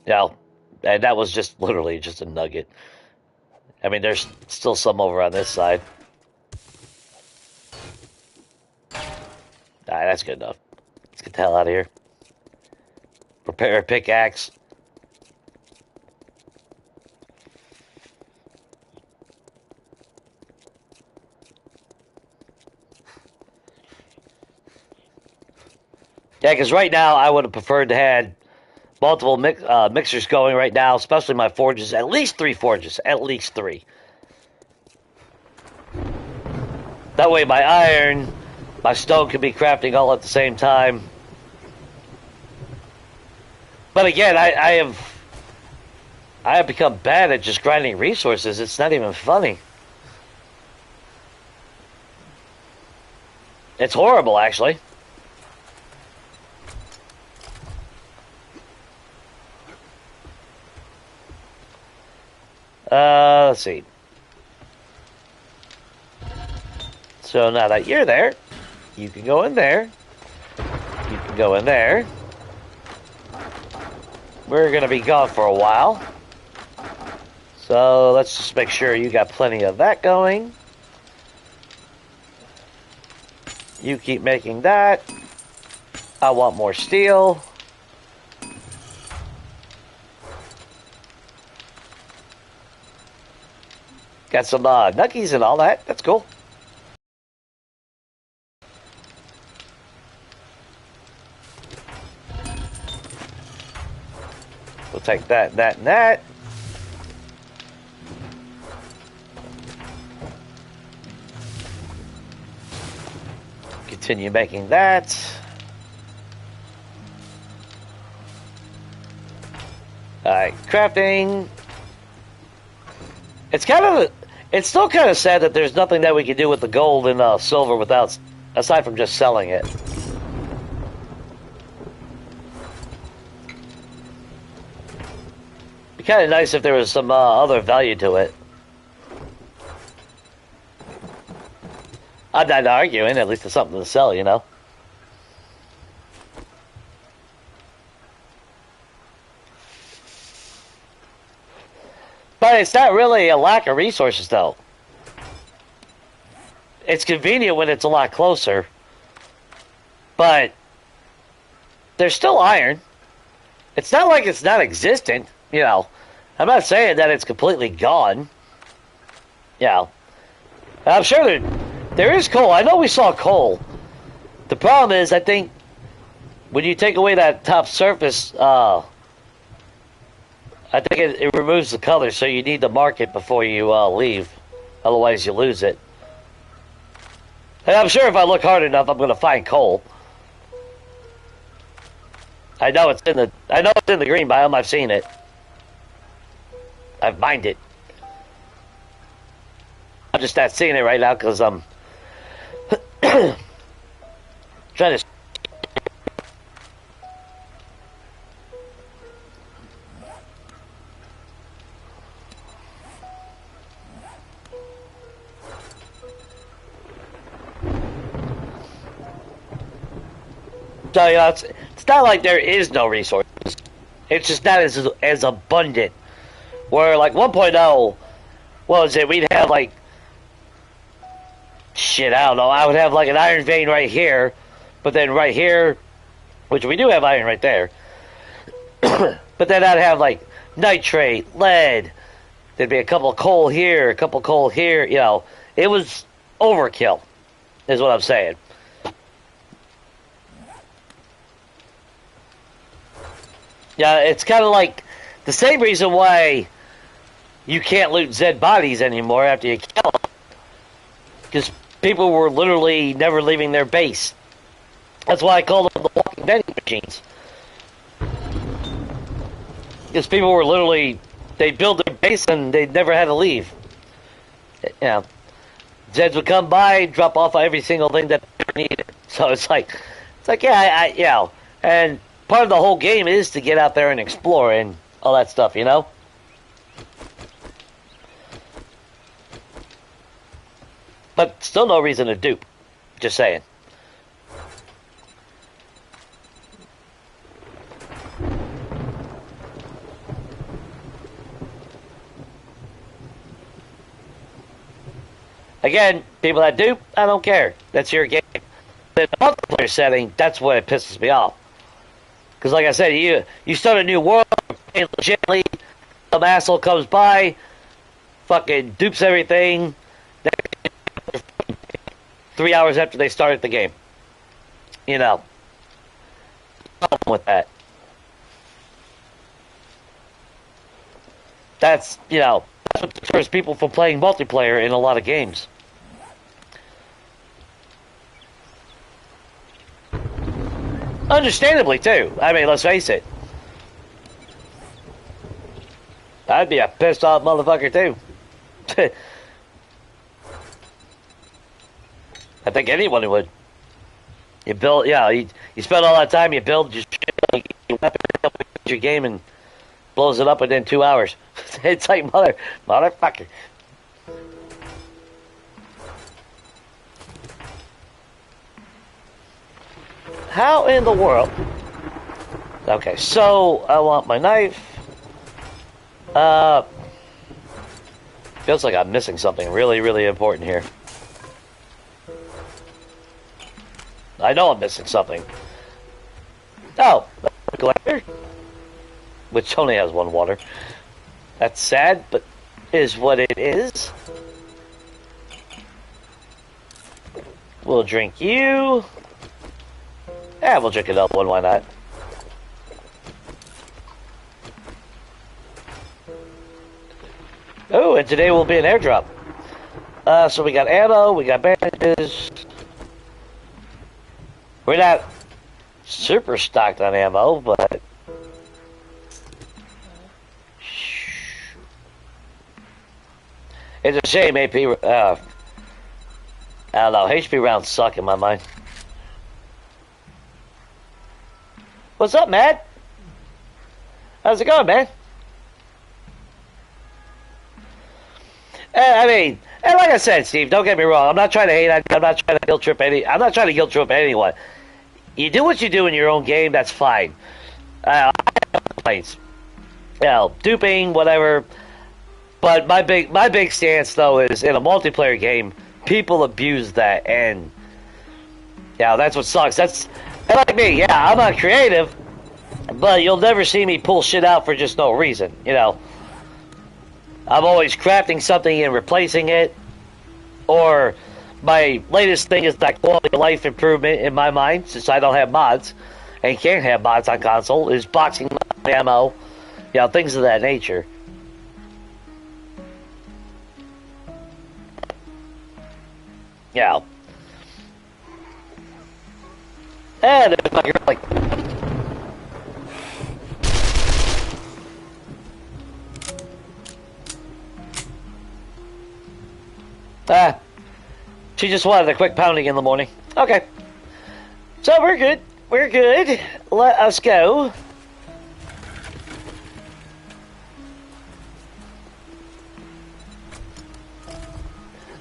You know, and that was just literally just a nugget. I mean, there's still some over on this side. Alright, that's good enough. Let's get the hell out of here. Prepare a pickaxe. Yeah, because right now I would have preferred to have multiple mixers going right now, especially my forges. At least 3 forges. At least 3. That way my iron, my stone can be crafting all at the same time. But again, I have become bad at just grinding resources. It's not even funny. It's horrible, actually. Let's see. So now that you're there, you can go in there. You can go in there. We're going to be gone for a while. So let's just make sure you got plenty of that going. You keep making that. I want more steel. Got some nuggies and all that. That's cool. We'll take that, that, and that. Continue making that. Alright, crafting. It's still kind of sad that there's nothing that we can do with the gold and silver without, aside from just selling it. Be kind of nice if there was some other value to it. I'm not arguing. At least it's something to sell, you know. But it's not really a lack of resources, though. It's convenient when it's a lot closer. But there's still iron. It's not like it's not existent, you know. I'm not saying that it's completely gone. You know. I'm sure there is coal. I know we saw coal. The problem is, I think, when you take away that top surface, I think it removes the color, so you need to mark it before you leave. Otherwise, you lose it. And I'm sure if I look hard enough, I'm going to find coal. I know it's in the green biome. I've seen it. I've mined it. I'm just not seeing it right now because I'm trying to. So, you know, it's not like there is no resources. It's just not as abundant. Where, like, 1.0, what was it? We'd have, like, shit, I don't know. I would have, like, an iron vein right here. But then right here, which we do have iron right there. But then I'd have, like, nitrate, lead. There'd be a couple of coal here, a couple of coal here. You know, it was overkill, is what I'm saying. Yeah, it's kind of like the same reason why you can't loot Zed bodies anymore after you kill them. Because people were literally never leaving their base. That's why I call them the walking vending machines. Because people were literally, they'd build their base and they never had to leave. You know, Zeds would come by, drop off every single thing that they needed. So it's like yeah, you know, and part of the whole game is to get out there and explore and all that stuff, you know? But still no reason to dupe. Just saying. Again, people that dupe, I don't care. That's your game. In the multiplayer setting, that's what it pisses me off. Because like I said, you start a new world, legitimately, some asshole comes by, fucking dupes everything, 3 hours after they started the game. You know. Problem with that. That's, you know, that's what deters people from playing multiplayer in a lot of games. Understandably, too. I mean, let's face it. I'd be a pissed off motherfucker, too. I think anyone would. You build, yeah, you spend all that time, you build your shit, your game, and blows it up within 2 hours. It's like, motherfucker. How in the world? Okay, so I want my knife. Feels like I'm missing something really, really important here. I know I'm missing something. Oh, collector, which only has one water. That's sad, but is what it is. We'll drink you. Yeah, we'll drink another one, why not? Oh, and today will be an airdrop. So we got ammo, we got bandages. We're not super stocked on ammo, but... It's a shame AP... I don't know, HP rounds suck in my mind. What's up, man? How's it going, man? I mean, and like I said, Steve, don't get me wrong. I'm not trying to hate. I'm not trying to guilt trip any. I'm not trying to guilt trip anyone. You do what you do in your own game. That's fine. I have complaints. You know, duping, whatever. But my big stance though is in a multiplayer game, people abuse that, and yeah, that's what sucks. That's like me. Yeah, I'm not creative, but you'll never see me pull shit out for just no reason. You know, I'm always crafting something and replacing it, or my latest thing is that quality of life improvement in my mind, since I don't have mods and can't have mods on console, is boxing ammo, you know, things of that nature. Yeah. And if my girl like, she just wanted a quick pounding in the morning. Okay. So we're good. We're good. Let us go.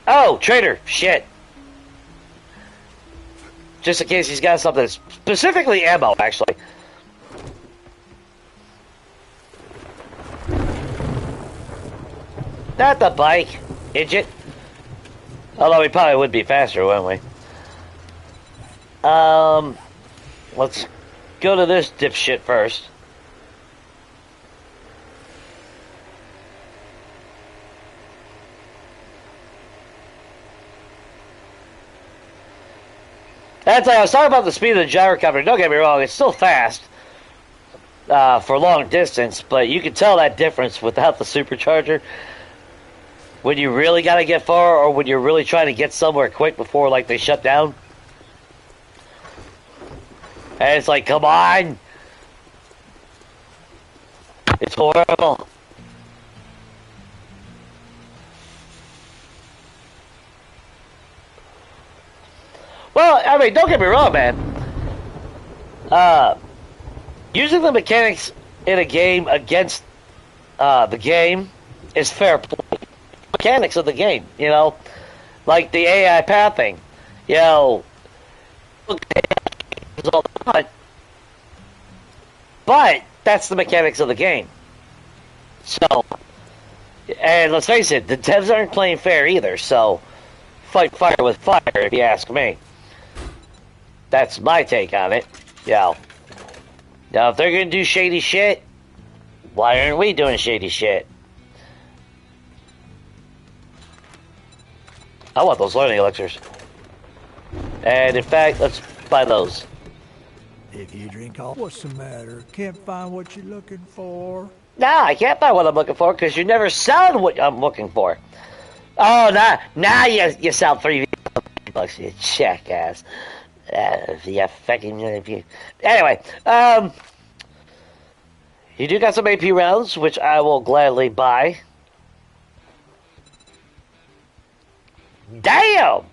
Oh, trader. Shit. Just in case he's got something. Specifically ammo, actually. Not the bike, idiot. Although we probably would be faster, wouldn't we? Let's go to this dipshit first. That's I was talking about the speed of the gyrocopter. Don't get me wrong, it's still fast for long distance, but you can tell that difference without the supercharger. When you really got to get far, or when you're really trying to get somewhere quick before, like, they shut down. And it's like, come on! It's horrible. Well, I mean, don't get me wrong, man. Using the mechanics in a game against the game is fair play. Mechanics of the game, you know, like the AI pathing, you know, but that's the mechanics of the game. So, and let's face it, the devs aren't playing fair either. So, fight fire with fire, if you ask me. That's my take on it. Yeah. Now, if they're gonna do shady shit, why aren't we doing shady shit? I want those learning elixirs. And in fact, let's buy those. If you drink all... What's the matter? Can't find what you're looking for? Nah, I can't find what I'm looking for because you never sound what I'm looking for. Oh, now you sound $3 bucks, you jackass. Yeah, fucking... Anyway, you do got some AP rounds, which I will gladly buy. Damn!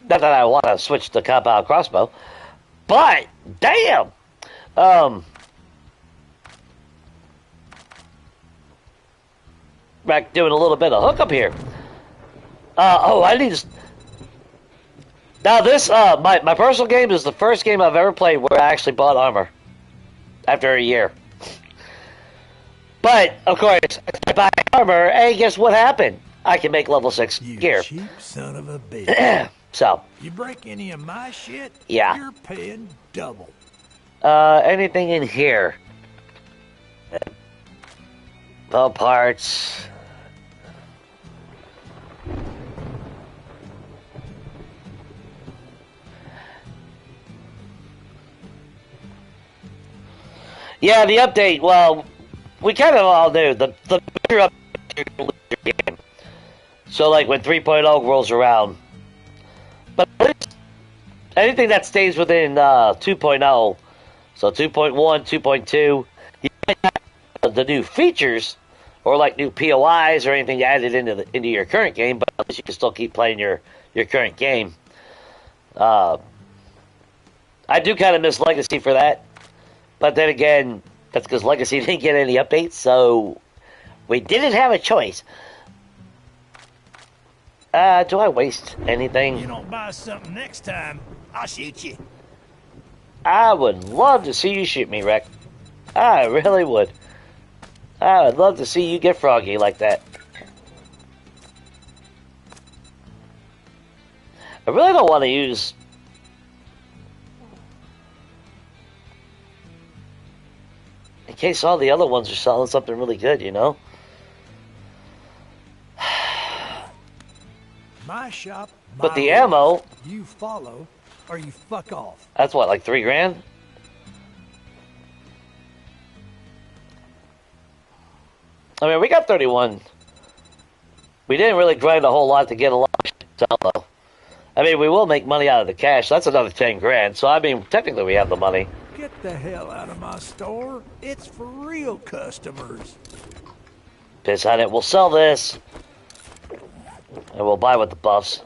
Not that I want to switch to compound crossbow, but damn! Back doing a little bit of hookup here. I need to... Now this, my personal game is the first game I've ever played where I actually bought armor. After a year. But, of course, I buy armor, and guess what happened? I can make level 6 gear. You cheap son of a bitch. So. You break any of my shit, yeah. You're paying double. Anything in here? Oh, parts. Yeah, the update, well... We kind of all knew the bigger update game. So, like when 3.0 rolls around, but anything that stays within 2.0, so 2.1, 2.2, you might have the new features or like new POIs or anything added into your current game, but at least you can still keep playing your current game. I do kind of miss Legacy for that, but then again. That's because Legacy didn't get any updates, so We didn't have a choice. Do I waste anything? You don't buy something next time, I'll shoot you. I would love to see you shoot me, Rick. I really would. I would love to see you get froggy like that. I really don't want to use... in case all the other ones are selling something really good, you know? My shop, But the rules. ammo... You follow, or you fuck off. That's what, like $3 grand? I mean, we got 31. We didn't really grind a whole lot to get a lot of shit to sell, though. I mean, we will make money out of the cash. That's another 10 grand. So, I mean, technically we have the money. Get the hell out of my store. It's for real customers. Piss on it. We'll sell this. And we'll buy with the buffs.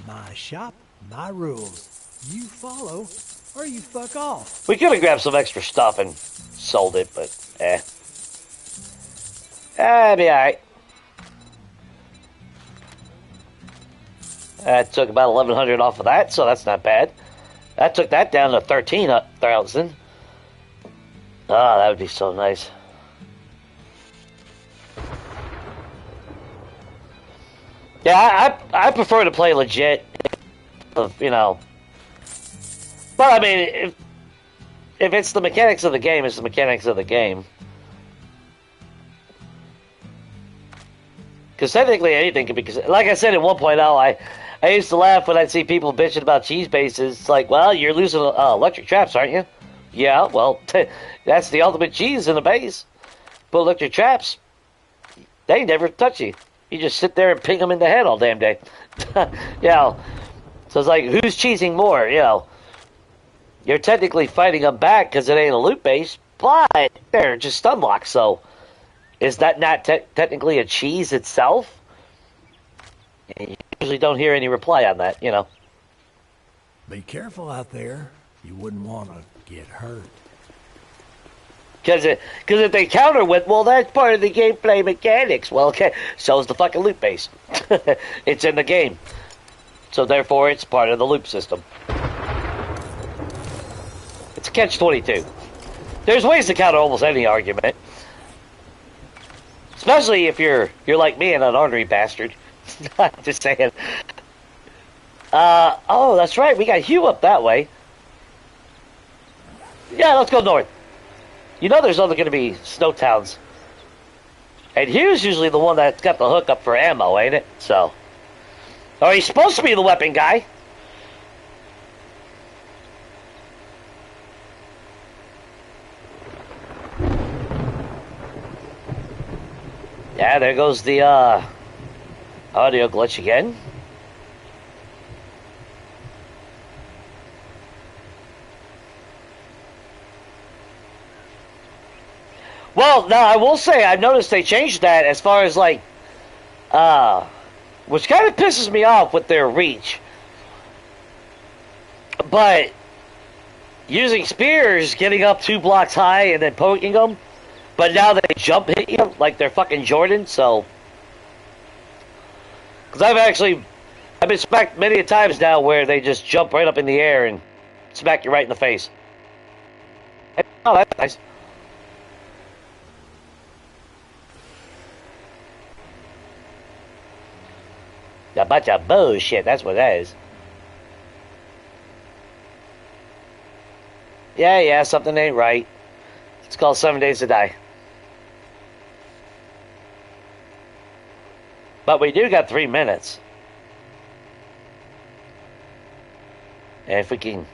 My shop, my rules. You follow, or you fuck off. We could have grabbed some extra stuff and sold it, but eh. That'd be alright. That took about 1,100 off of that, so that's not bad. That took that down to 13,000. Ah, that would be so nice. Yeah, I prefer to play legit, you know. But I mean, if it's the mechanics of the game, it's the mechanics of the game. Because technically anything can be, like I said in 1.0, I used to laugh when I'd see people bitching about cheese bases. It's like, well, you're losing electric traps, aren't you? Yeah, well, that's the ultimate cheese in a base. But electric traps, they never touch you. You just sit there and ping them in the head all damn day. You know, so it's like, who's cheesing more, you know? You're technically fighting them back because it ain't a loot base, but they're just stun locked, so is that not technically a cheese itself? And you usually don't hear any reply on that, you know. Be careful out there. You wouldn't want to get hurt. Because if they counter with, well, that's part of the gameplay mechanics. Well, okay, so is the fucking loot base. It's in the game. So therefore, it's part of the loop system. It's a catch-22. There's ways to counter almost any argument. Especially if you're like me and an ornery bastard. Just saying. Oh, that's right. We got Hugh up that way. Yeah, let's go north. You know there's only going to be snow towns. And Hugh's usually the one that's got the hookup for ammo, ain't it? So. Or he's supposed to be the weapon guy. Yeah, there goes the audio glitch again. Well, now I will say I've noticed they changed that as far as like, which kind of pisses me off with their reach. But using spears, getting up 2 blocks high and then poking them, but now they jump hit you like they're fucking Jordan. So, because I've been smacked many a times now where they just jump right up in the air and smack you right in the face. Oh, that's nice. A bunch of bullshit, that's what that is. Yeah, something ain't right. It's called 7 Days to Die. But we do got 3 minutes. And if we can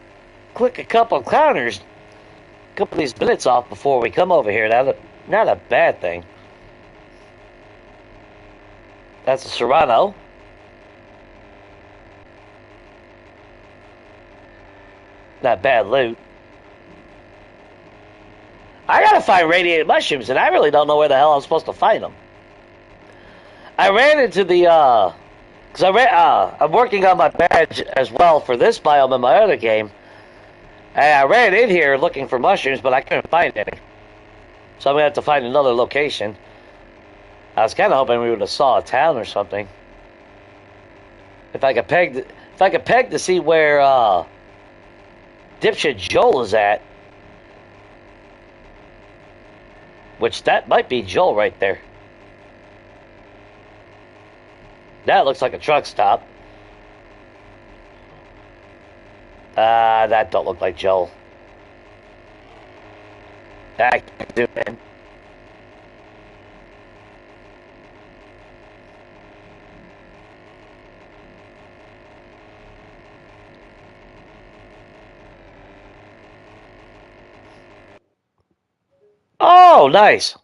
click a couple of counters, a couple of these minutes off before we come over here, that's not a bad thing. That's a Serrano. Not bad loot. I gotta find radiated mushrooms, and I really don't know where the hell I'm supposed to find them. I ran into the, I'm working on my badge as well for this biome in my other game. And I ran in here looking for mushrooms, but I couldn't find any. So I'm gonna have to find another location. I was kind of hoping we would have saw a town or something. If I could peg to see where dipshit Joel is at, which that might be Joel right there. That looks like a truck stop. That don't look like Joel. I can't do it. Oh, nice.